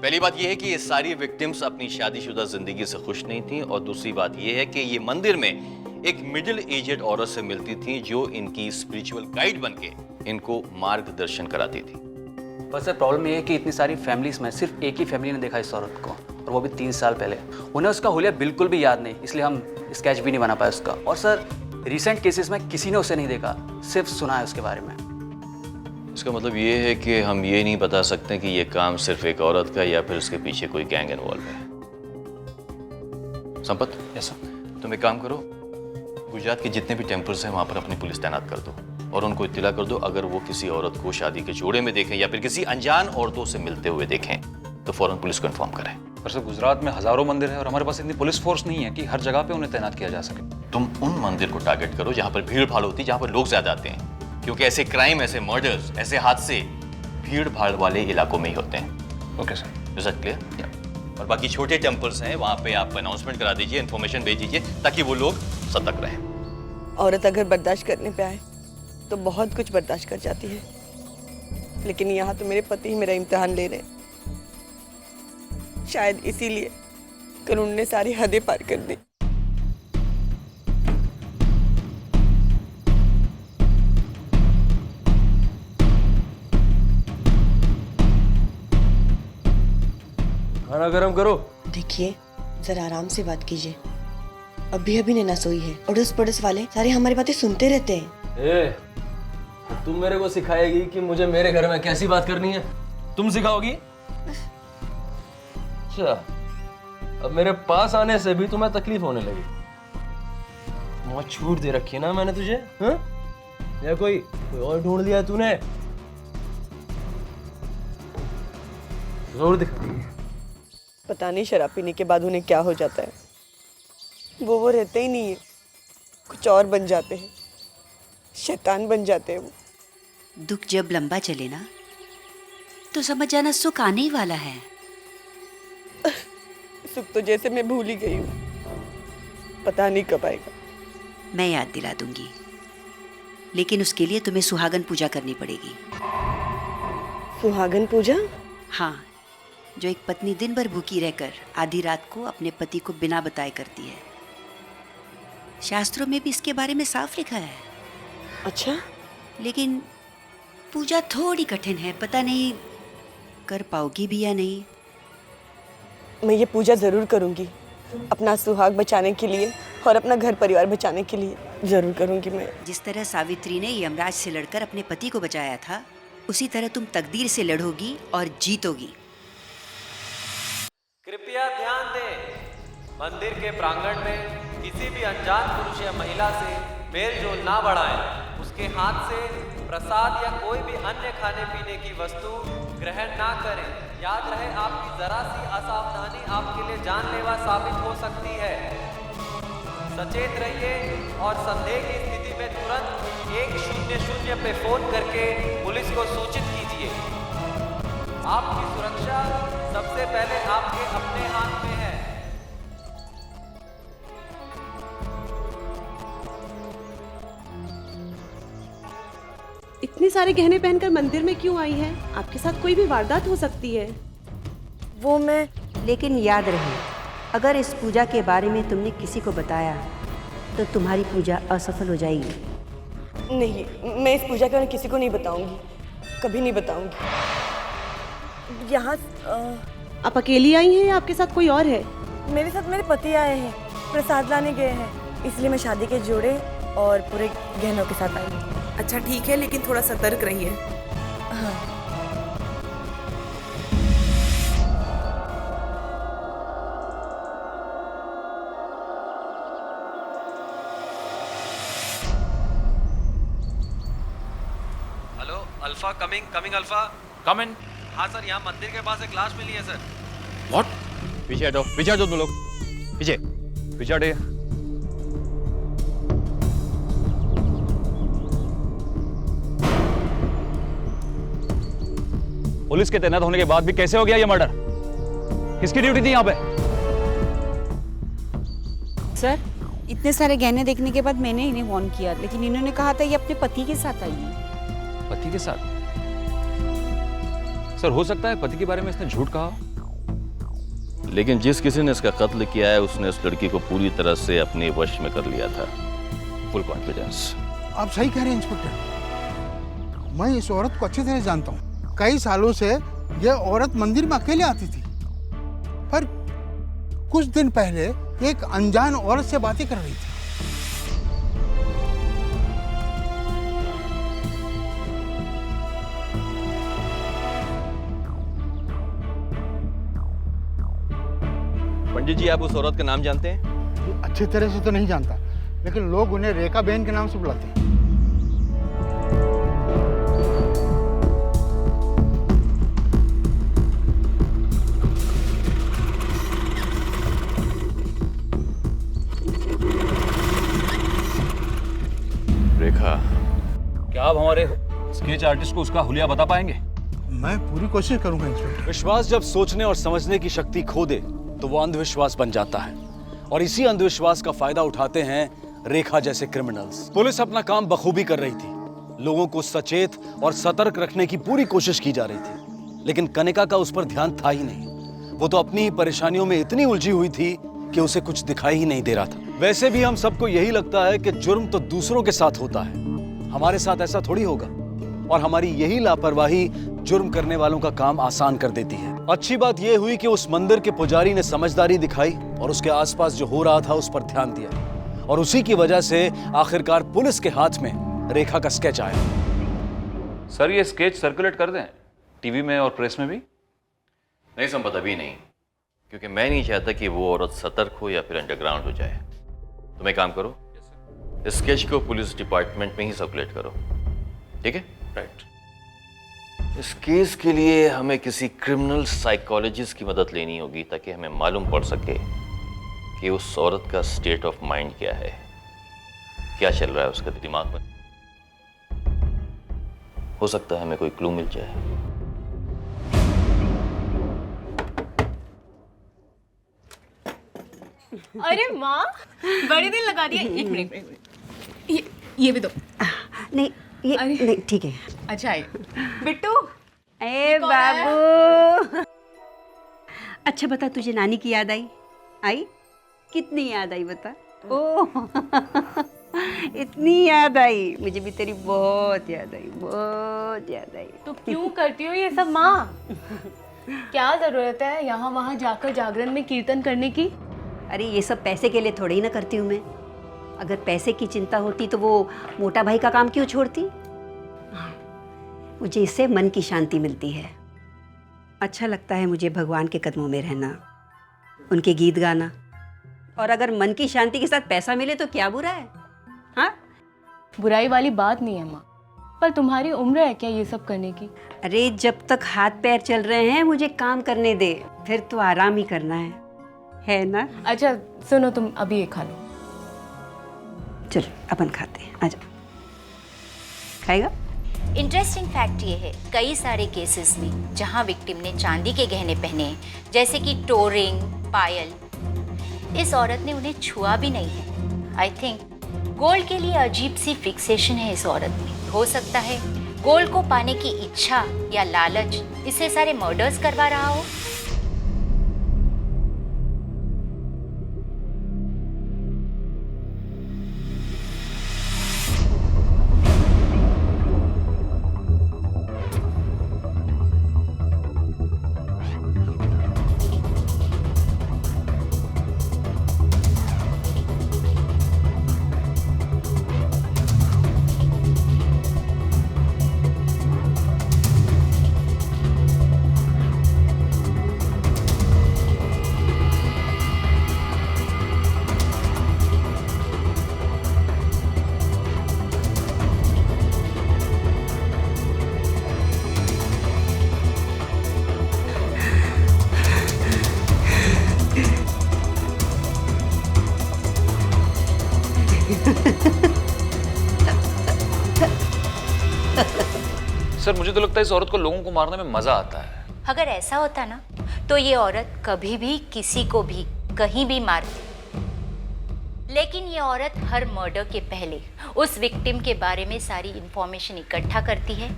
पहली बात यह है कि ये सारी विक्टिम्स अपनी शादीशुदा जिंदगी से खुश नहीं थी, और दूसरी बात यह है कि ये मंदिर में एक मिडिल एजेड औरत से मिलती थी जो इनकी स्पिरिचुअल गाइड बनके इनको मार्गदर्शन कराती थी। पर सर प्रॉब्लम ये है कि इतनी सारी फैमिलीज में सिर्फ एक ही फैमिली ने देखा इस औरत को, और वो भी 3 साल पहले। उन्हें उसका हुलिया बिल्कुल भी याद नहीं, इसलिए हम स्केच भी नहीं बना पाए उसका। और सर रिसेंट केसेस में किसी ने उसे नहीं देखा, सिर्फ सुना है उसके बारे में। इसका मतलब ये है कि हम ये नहीं बता सकते कि ये काम सिर्फ एक औरत का या फिर उसके पीछे कोई गैंग इन्वॉल्व है। Sampat, yes sir. तुम एक काम करो, गुजरात के जितने भी टेम्पल्स हैं वहां पर अपनी पुलिस तैनात कर दो, और उनको इत्तला कर दो अगर वो किसी औरत को शादी के जोड़े में देखें या फिर किसी अनजान औरतों से मिलते हुए देखें तो फौरन पुलिस को इन्फॉर्म करें। पर सर गुजरात में हजारों मंदिर है और हमारे पास इतनी पुलिस फोर्स नहीं है कि हर जगह पे उन्हें तैनात किया जा सके। तुम उन मंदिर को टारगेट करो जहां पर भीड़ भाड़ होती है, जहां पर लोग ज्यादा आते हैं, क्योंकि ऐसे क्राइम, ऐसे मर्डर्स, ऐसे हादसे भीड़ भाड़ वाले इलाकों में ही होते हैं। Okay sir. Is that clear? और बाकी छोटे टेम्पल्स हैं वहां पे आप अनाउंसमेंट करा दीजिए, इन्फॉर्मेशन भेज दीजिए ताकि वो लोग सतर्क रहें। औरत अगर बर्दाश्त करने पे आए तो बहुत कुछ बर्दाश्त कर जाती है, लेकिन यहाँ तो मेरे पति ही मेरा इम्तिहान ले रहे हैं। शायद इसीलिए कल उन्होंने सारी हदें पार कर दी। खाना गरम करो। देखिए जरा आराम से बात कीजिए, अभी अभी नैना सोई है, अड़ोस पड़ोस वाले सारे हमारी बातें सुनते रहते हैं। ए, तुम मेरे को सिखाएगी कि मुझे मेरे घर में कैसी बात करनी है? तुम सिखाओगी? अच्छा, अब मेरे पास आने से भी तुम्हें तकलीफ होने लगी। बहुत छूट दे रखी है ना मैंने तुझे, हाँ? या कोई और ढूंढ लिया तूने? जोर दिखा। पता नहीं शराब पीने के बाद उन्हें क्या हो जाता है, वो रहते ही नहीं है, कुछ और बन जाते हैं, शैतान बन जाते हैं वो। दुख जब लंबा चले ना तो समझ जाना सुख आने ही वाला है। सुख तो जैसे मैं भूल ही गई हूँ, पता नहीं कब आएगा। मैं याद दिला दूंगी, लेकिन उसके लिए तुम्हें सुहागन पूजा करनी पड़ेगी। सुहागन पूजा? हाँ, जो एक पत्नी दिन भर भूखी रहकर आधी रात को अपने पति को बिना बताए करती है। शास्त्रों में भी इसके बारे में साफ लिखा है। अच्छा? लेकिन पूजा थोड़ी कठिन है, पता नहीं कर पाओगी भी या नहीं। मैं ये पूजा जरूर करूंगी, अपना सुहाग बचाने के लिए और अपना घर परिवार बचाने के लिए जरूर करूंगी मैं। जिस तरह सावित्री ने यमराज से लड़कर अपने पति को बचाया था, उसी तरह तुम तकदीर से लड़ोगी और जीतोगी। कृपया ध्यान दें, मंदिर के प्रांगण में किसी भी अनजान पुरुष या महिला से मेल जोल ना बढ़ाएं। उसके हाथ से प्रसाद या कोई भी अन्य खाने पीने की वस्तु ग्रहण ना करें। याद रहे, आपकी जरा सी असावधानी आपके लिए जानलेवा साबित हो सकती है। सचेत रहिए और संदेह की स्थिति में तुरंत 100 पे फोन करके पुलिस को सूचित कीजिए। आपकी सुरक्षा सबसे पहले आपके अपने हाथ में है। इतने सारे गहने पहनकर मंदिर में क्यों आई है? आपके साथ कोई भी वारदात हो सकती है। वो मैं, लेकिन याद रहे, अगर इस पूजा के बारे में तुमने किसी को बताया तो तुम्हारी पूजा असफल हो जाएगी। नहीं, मैं इस पूजा के बारे में किसी को नहीं बताऊंगी, कभी नहीं बताऊंगी। यहाँ आप अकेली आई हैं या आपके साथ कोई और है? मेरे साथ मेरे पति आए हैं, प्रसाद लाने गए हैं, इसलिए मैं शादी के जोड़े और पूरे गहनों के साथ आई हूँ। अच्छा ठीक है, लेकिन थोड़ा सतर्क रहिए। हाँ। Hello alpha, coming alpha. Come in. हाँ सर, यहाँ मंदिर के पास एक लाश मिली है सर। व्हाट? पीछे हटो, पीछे हटो तुम लोग, पीछे पीछे हटे। पुलिस के तैनात होने के बाद भी कैसे हो गया ये मर्डर? किसकी ड्यूटी थी यहाँ पे? सर, इतने सारे गहने देखने के बाद मैंने इन्हें वार्न किया, लेकिन इन्होंने कहा था ये अपने पति के साथ आई है। पति के साथ? सर हो सकता है पति के बारे में इसने झूठ कहा हो। लेकिन जिस किसी ने इसका कत्ल किया है उसने उस लड़की को पूरी तरह से अपने वश में कर लिया था। Full confidence. आप सही कह रहे हैं इंस्पेक्टर, मैं इस औरत को अच्छी तरह जानता हूँ। कई सालों से यह औरत मंदिर में अकेले आती थी, पर कुछ दिन पहले एक अनजान औरत से बातें कर रही थी। पंडित जी, आप उस औरत का नाम जानते हैं? अच्छी तरह से तो नहीं जानता, लेकिन लोग उन्हें रेखा बहन के नाम से बुलाते हैं। रेखा, क्या आप हमारे स्केच आर्टिस्ट को उसका हुलिया बता पाएंगे? मैं पूरी कोशिश करूंगा इंस्पेक्टर। विश्वास जब सोचने और समझने की शक्ति खो दे तो वो अंधविश्वास बन जाता है, और इसी अंधविश्वास का फायदा उठाते हैं रेखा जैसे क्रिमिनल्स। पुलिस अपना काम बखूबी कर रही थी, लोगों को सचेत और सतर्क रखने की पूरी कोशिश की जा रही थी, लेकिन कनिका का उस पर ध्यान था ही नहीं। वो तो अपनी परेशानियों में इतनी उलझी हुई थी कि उसे कुछ दिखाई ही नहीं दे रहा था। वैसे भी हम सबको यही लगता है कि जुर्म तो दूसरों के साथ होता है, हमारे साथ ऐसा थोड़ी होगा, और हमारी यही लापरवाही जुर्म करने वालों का काम आसान कर देती है। अच्छी बात यह हुई कि उस मंदिर के पुजारी ने समझदारी दिखाई और उसके आसपास जो हो रहा था उस पर ध्यान दिया, और उसी की वजह से आखिरकार पुलिस के हाथ में रेखा का स्केच आया। सर ये स्केच सर्कुलेट कर दें टीवी में और प्रेस में भी? नहीं संपत, अभी नहीं, क्योंकि मैं नहीं चाहता कि वो औरत सतर्क हो या फिर अंडरग्राउंड हो जाए। तुम एक काम करो, स्केच को पुलिस डिपार्टमेंट में ही सर्कुलेट करो, ठीक है? राइट। इस केस के लिए हमें किसी क्रिमिनल साइकोलॉजिस्ट की मदद लेनी होगी ताकि हमें मालूम पड़ सके कि उस औरत का स्टेट ऑफ माइंड क्या है, क्या चल रहा है उसके दिमाग में। हो सकता है हमें कोई क्लू मिल जाए। अरे माँ, बड़े दिन लगा दिए। एक मिनट, ये भी दो। नहीं ये नहीं, ठीक है। अच्छा है बिट्टू। ए बाबू, अच्छा बता, तुझे नानी की याद आई? कितनी याद आई बता। ओह इतनी याद आई, मुझे भी तेरी बहुत याद आई, बहुत याद आई। तो क्यों करती हो ये सब माँ? क्या जरूरत है यहाँ वहाँ जाकर जागरण में कीर्तन करने की? अरे ये सब पैसे के लिए थोड़ी ही ना करती हूँ मैं। अगर पैसे की चिंता होती तो वो मोटा भाई का काम क्यों छोड़ती? मुझे इससे मन की शांति मिलती है। अच्छा लगता है मुझे भगवान के कदमों में रहना, उनके गीत गाना, और अगर मन की शांति के साथ पैसा मिले तो क्या बुरा है? हाँ, बुराई वाली बात नहीं है माँ, पर तुम्हारी उम्र है क्या ये सब करने की? अरे जब तक हाथ पैर चल रहे हैं मुझे काम करने दे, फिर तो आराम ही करना है ना? अच्छा सुनो, तुम अभी ये खा लो। चल अपन खाते हैं, आजा। खाएगा? इंटरेस्टिंग फैक्ट ये है, कई सारे केसेस में जहां विक्टिम ने चांदी के गहने पहने, जैसे कि टोरिंग, पायल, इस औरत ने उन्हें छुआ भी नहीं है। आई थिंक गोल्ड के लिए अजीब सी फिक्सेशन है इस औरत में। हो सकता है गोल्ड को पाने की इच्छा या लालच इससे सारे मर्डर्स करवा रहा हो। सर मुझे तो लगता है इस औरत को लोगों को मारने में मजा आता है। अगर ऐसा होता ना तो ये औरत कभी भी किसी को भी कहीं भी मारती, लेकिन ये औरत हर मर्डर के पहले उस विक्टिम के बारे में सारी इंफॉर्मेशन इकट्ठा करती है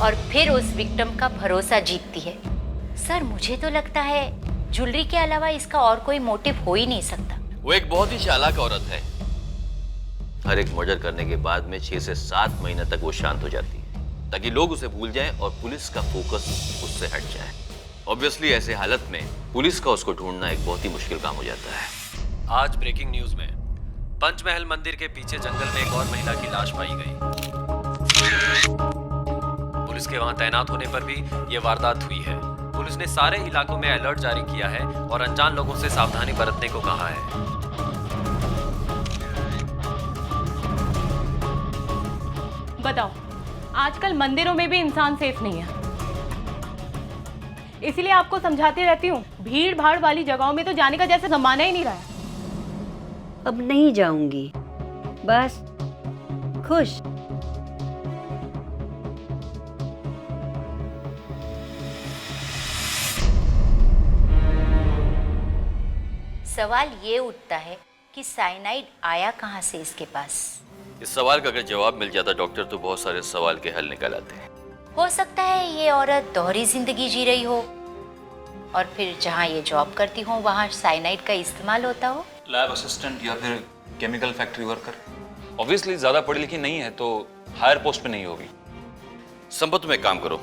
और फिर उस विक्टिम का भरोसा जीतती है। सर मुझे तो लगता है ज्वेलरी के अलावा इसका और कोई मोटिव हो ही नहीं सकता। वो एक बहुत ही चालाक औरत है। हर एक मर्डर करने के बाद में 6 से 7 महीने तक वो शांत हो जाती है ताकि लोग उसे भूल जाएं और पुलिस का फोकस उससे हट जाए। ऑब्वियसली ऐसे हालत में पुलिस का उसको ढूंढना एक बहुत ही मुश्किल काम हो जाता है। आज ब्रेकिंग न्यूज में पंचमहल मंदिर के पीछे जंगल में एक और महिला की लाश पाई गई। पुलिस के वहां तैनात होने पर भी ये वारदात हुई है। पुलिस ने सारे इलाकों में अलर्ट जारी किया है और अनजान लोगों से सावधानी बरतने को कहा है। बताओ, आजकल मंदिरों में भी इंसान सेफ नहीं है, इसलिए आपको समझाती रहती हूँ, भीड़ भाड़ वाली जगहों में तो जाने का जैसे जमाना ही नहीं रहा है। अब नहीं जाऊंगी, बस खुश। सवाल ये उठता है कि साइनाइड आया कहाँ से इसके पास। इस सवाल का अगर जवाब मिल जाता डॉक्टर तो बहुत सारे सवाल के हल निकल आते हैं। हो सकता है ये औरत दोहरी जिंदगी जी रही हो और फिर जहाँ ये जॉब करती हो वहाँ साइनाइड का इस्तेमाल होता हो। लैब असिस्टेंट या फिर केमिकल फैक्ट्री वर्कर। ऑब्वियसली ज्यादा पढ़ी लिखी नहीं है तो हायर पोस्ट पे नहीं होगी। संपत में काम करो,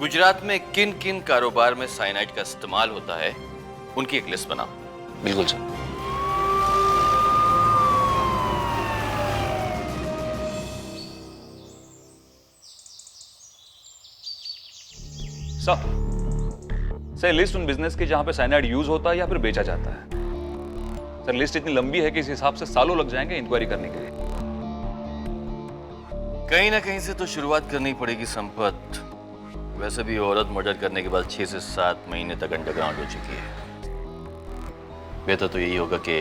गुजरात में किन किन कारोबार में साइनाइड का इस्तेमाल होता है उनकी एक लिस्ट बनाओ। बिल्कुल सर। सर लिस्ट उन बिजनेस की जहां पे साइनाइड यूज होता है या फिर बेचा जाता है। सर लिस्ट इतनी लंबी है कि इस हिसाब से सालों लग जाएंगे इंक्वायरी करने के लिए। कहीं ना कहीं से तो शुरुआत करनी पड़ेगी संपत। वैसे भी औरत मर्डर करने के बाद 6 से 7 महीने तक अंडरग्राउंड हो चुकी है। बेहतर तो यही होगा कि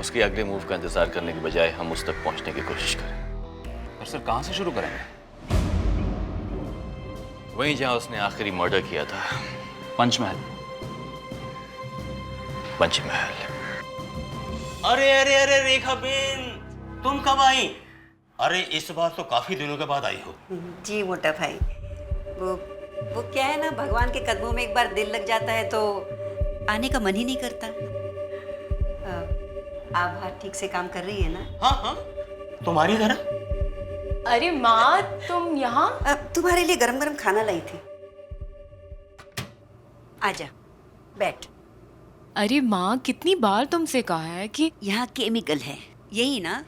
उसके अगले मूव का इंतजार करने के बजाय हम उस तक पहुंचने की कोशिश करें। पर सर कहां से शुरू करेंगे? वहीं जहां उसने आखिरी मर्डर किया था, पंचमहल। पंचमहल। अरे अरे अरे रेखा बेन, तुम कब आई? अरे इस बार तो काफी दिनों के बाद आई हो। जी मोटा भाई, वो क्या है ना, भगवान के कदमों में एक बार दिल लग जाता है तो आने का मन ही नहीं करता। आप बात ठीक से काम कर रही है ना? हाँ हाँ, तुम्हारी तरह। अरे माँ, तुम यहाँ? तुम्हारे लिए गरम गरम खाना लाई थी। आजा, बैठ। अरे माँ, कितनी बार तुमसे कहा है कि यहाँ केमिकल है, यही ना?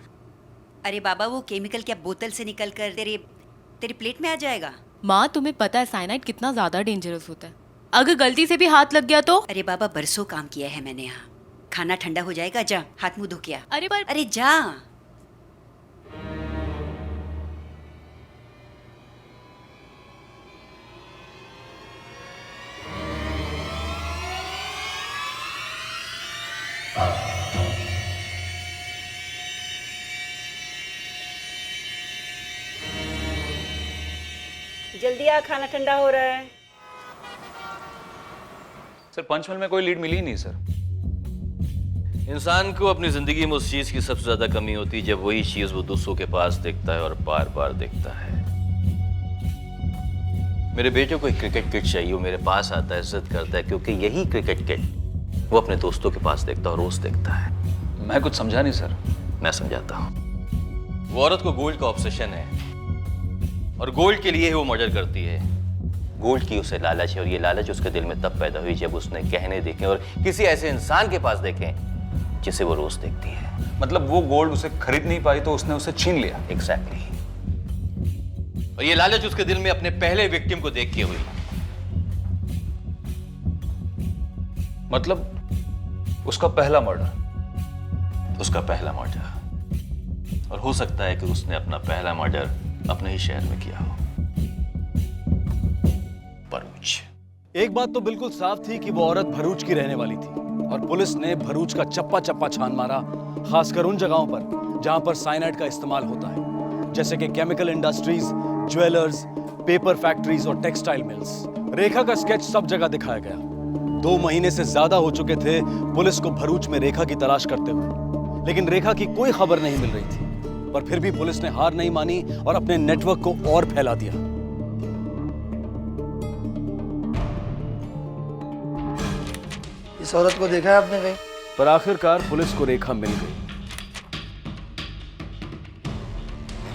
अरे बाबा, वो केमिकल क्या बोतल से निकल कर तेरी प्लेट में आ जाएगा? माँ, तुम्हें पता है साइनाइड कितना ज्यादा डेंजरस होता है। अगर गलती से भी हाथ लग गया तो? अरे बाबा, बरसों काम किया है मैंने यहाँ। खाना ठंडा हो जाएगा, जा हाथ मुंह धो के आ। अरे जा। जल्दी आ, खाना ठंडा हो रहा है। सर पंचमहल में कोई लीड मिली ही नहीं सर। इंसान को अपनी जिंदगी में उस चीज की सबसे ज्यादा कमी होती है जब वही चीज वो दूसरों के पास देखता है और बार बार देखता है। मेरे बेटे को एक क्रिकेट किट चाहिए, वो मेरे पास आता है, इज्जत करता है, क्योंकि यही क्रिकेट किट वो अपने दोस्तों के पास देखता है और रोज देखता है। मैं कुछ समझा नहीं सर। मैं समझाता हूँ। वो औरत को गोल्ड का ऑब्सेशन है और गोल्ड के लिए ही वो मर्डर करती है। गोल्ड की उसे लालच है और ये लालच उसके दिल में तब पैदा हुई जब उसने गहने देखे और किसी ऐसे इंसान के पास देखे जिसे वो रोज देखती है। मतलब वो गोल्ड उसे खरीद नहीं पाई तो उसने उसे छीन लिया। एग्जैक्टली। और ये लालच उसके दिल में अपने पहले विक्टिम को देख के हुई। मतलब उसका पहला मर्डर। उसका पहला मर्डर। और हो सकता है कि उसने अपना पहला मर्डर अपने ही शहर में किया हो। भरूच। एक बात तो बिल्कुल साफ थी कि वो औरत भरूच की रहने वाली थी और पुलिस ने भरूच का चप्पा चप्पा छान मारा, खासकर उन जगहों पर जहां पर साइनाइड का इस्तेमाल होता है, जैसे कि chemical industries, jewellers, paper factories और टेक्सटाइल मिल्स। रेखा का स्केच सब जगह दिखाया गया। 2 महीने से ज्यादा हो चुके थे पुलिस को भरूच में रेखा की तलाश करते हुए, लेकिन रेखा की कोई खबर नहीं मिल रही थी। पर फिर भी पुलिस ने हार नहीं मानी और अपने नेटवर्क को और फैला दिया। इस औरत को देखा है आपने कहीं? पर आखिरकार पुलिस को रेखा मिल गई।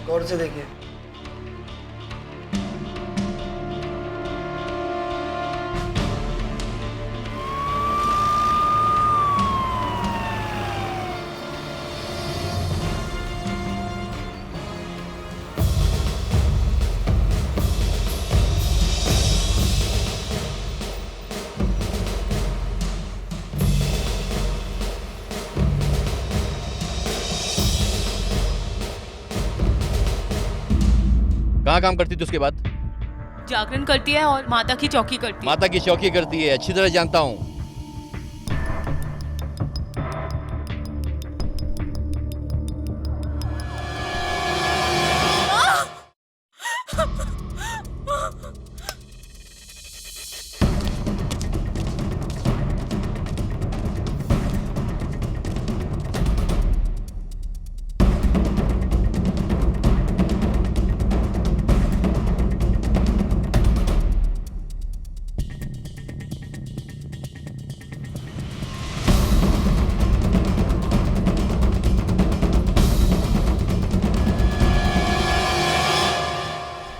गौर से देखिए। कहाँ काम करती थी उसके बाद? जागरण करती है और माता की चौकी करती है। माता की चौकी करती है, अच्छी तरह जानता हूँ।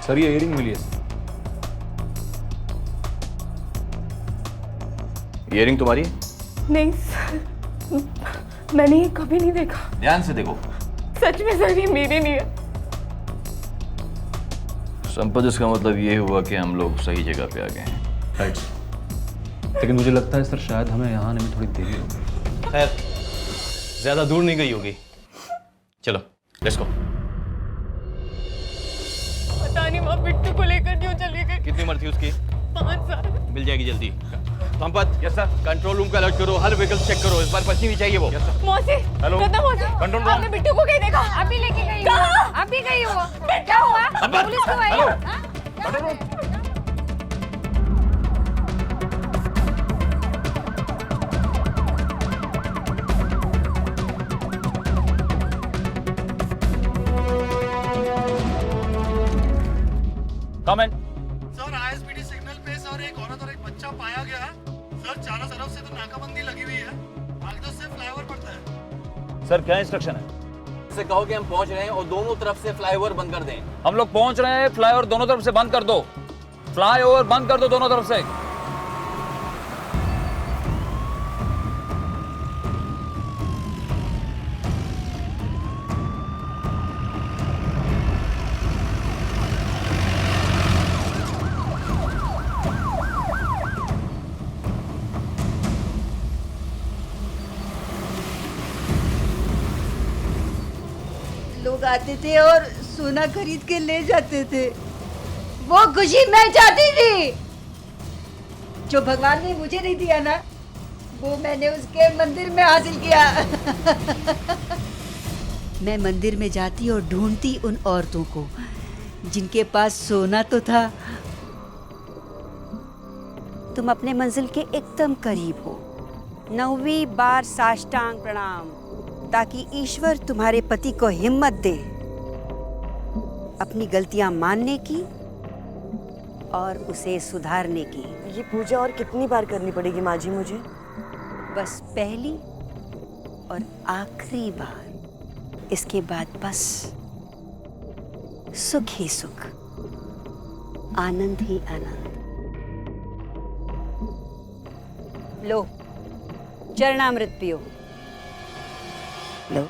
सर ये इयरिंग मिली है। इयरिंग तुम्हारी? नहीं सर, मैंने ये कभी नहीं देखा। ध्यान से देखो। सच में सर ये मेरी नहीं है। संपत, इसका मतलब ये हुआ कि हम लोग सही जगह पे आ गए हैं। राइट। लेकिन मुझे लगता है सर शायद हमें यहाँ आने में थोड़ी देरी हो गई। खैर, ज्यादा दूर नहीं गई होगी। चलो लेट्स गो। पता नहीं माँ बिट्टू को लेकर क्यों चली गई। कितनी उम्र थी उसकी? 5 साल। मिल जाएगी जल्दी। Sampat, yes sir. Control room का अलर्ट करो, हर व्हीकल चेक करो। इस बार बचनी नहीं चाहिए वो। मौसी, हेलो। रत्ना मौसी, कंट्रोल रूम। आपने बिट्टू को कहीं देखा? अभी लेके गई हूँ। कहाँ? अभी गई हूँ। क्या हुआ? पुलिस क्यों आई? हेलो। हाँ? Control room. Comment. Sir ISPD signal पे सर एक औरत और एक बच्चा पाया गया है। सर चारों तरफ से तो नाकाबंदी लगी हुई है। आगे तो सिर्फ फ्लाईओवर पड़ता है। सर क्या इंस्ट्रक्शन है? से कहो कि हम पहुंच रहे हैं और दोनों तरफ से फ्लाईओवर बंद कर दें। हम लोग पहुंच रहे हैं, फ्लाईओवर दोनों तरफ से बंद कर दो। फ्लाईओवर बंद कर दो दोनों तरफ से। लोग आते थे और सोना खरीद के ले जाते थे। वो खुशी मैं चाहती थी जो भगवान ने मुझे नहीं दिया ना, वो मैंने उसके मंदिर में हासिल किया। मैं मंदिर में जाती और ढूंढती उन औरतों को जिनके पास सोना तो था। तुम अपने मंजिल के एकदम करीब हो। 9वीं बार साष्टांग प्रणाम, ताकि ईश्वर तुम्हारे पति को हिम्मत दे अपनी गलतियां मानने की और उसे सुधारने की। ये पूजा और कितनी बार करनी पड़ेगी माँ जी मुझे? बस पहली और आखिरी बार। इसके बाद बस सुख ही सुख, आनंद ही आनंद। लो चरणामृत पियो। लो।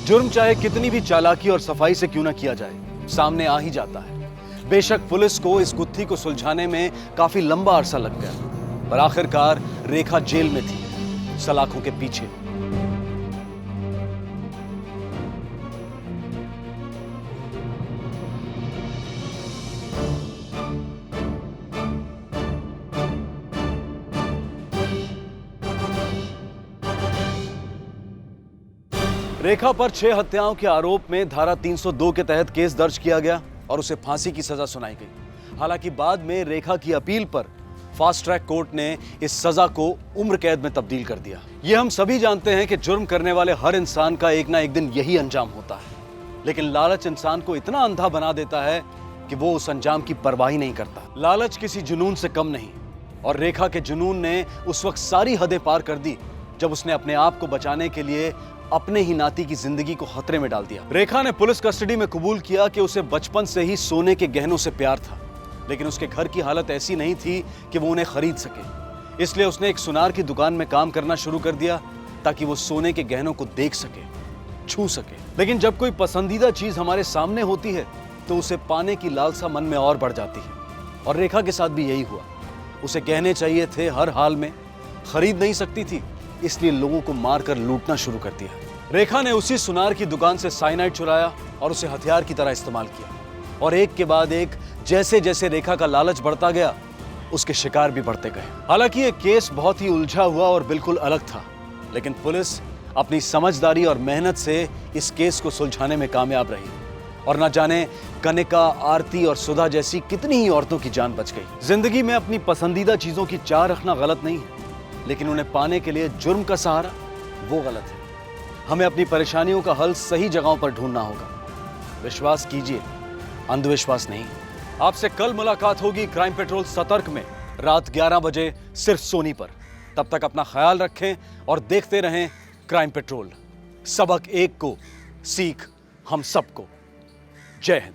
जुर्म चाहे कितनी भी चालाकी और सफाई से क्यों ना किया जाए, सामने आ ही जाता है। बेशक पुलिस को इस गुत्थी को सुलझाने में काफी लंबा अरसा लग गया, पर आखिरकार रेखा जेल में थी, सलाखों के पीछे। रेखा पर 6 हत्याओं के आरोप में धारा 302 के तहत केस दर्ज किया गया और उसे फांसी की सजा सुनाई गई। हालांकि बाद में रेखा की अपील पर फास्ट ट्रैक कोर्ट ने इस सजा को उम्र कैद में तब्दील कर दिया। ये हम सभी जानते हैं कि जुर्म करने वाले हर इंसान का एक ना एक दिन यही अंजाम होता है, लेकिन लालच इंसान को इतना अंधा बना देता है कि वो उस अंजाम की परवाह ही नहीं करता। लालच किसी जुनून से कम नहीं, और रेखा के जुनून ने उस वक्त सारी हदें पार कर दी जब उसने अपने आप को बचाने के लिए अपने ही नाती की जिंदगी को खतरे में डाल दिया। रेखा ने पुलिस कस्टडी में कबूल किया कि उसे बचपन से ही सोने के गहनों से प्यार था, लेकिन उसके घर की हालत ऐसी नहीं थी कि वो उन्हें खरीद सके। इसलिए उसने एक सुनार की दुकान में काम करना शुरू कर दिया ताकि वो सोने के गहनों को देख सके, छू सके। लेकिन जब कोई पसंदीदा चीज हमारे सामने होती है तो उसे पाने की लालसा मन में और बढ़ जाती है, और रेखा के साथ भी यही हुआ। उसे गहने चाहिए थे हर हाल में, खरीद नहीं सकती थी, इसलिए लोगों को मारकर लूटना शुरू कर दिया। रेखा ने उसी सुनार की दुकान से साइनाइड चुराया और उसे हथियार की तरह इस्तेमाल किया, और एक के बाद एक जैसे जैसे रेखा का लालच बढ़ता गया, उसके शिकार भी बढ़ते गए। हालांकि ये केस बहुत ही उलझा हुआ और बिल्कुल अलग था, लेकिन पुलिस अपनी समझदारी और मेहनत से इस केस को सुलझाने में कामयाब रही, और न जाने कनिका, आरती और सुधा जैसी कितनी ही औरतों की जान बच गई। जिंदगी में अपनी पसंदीदा चीजों की चाह रखना गलत नहीं है, लेकिन उन्हें पाने के लिए जुर्म का सहारा वो गलत है। हमें अपनी परेशानियों का हल सही जगहों पर ढूंढना होगा। विश्वास कीजिए, अंधविश्वास नहीं। आपसे कल मुलाकात होगी क्राइम पेट्रोल सतर्क में रात 11 बजे सिर्फ सोनी पर। तब तक अपना ख्याल रखें और देखते रहें क्राइम पेट्रोल। सबक एक को, सीख हम सबको। जय हिंद।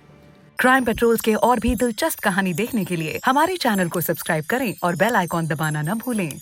क्राइम पेट्रोल के और भी दिलचस्प कहानी देखने के लिए हमारे चैनल को सब्सक्राइब करें और बेल आइकॉन दबाना न भूलें।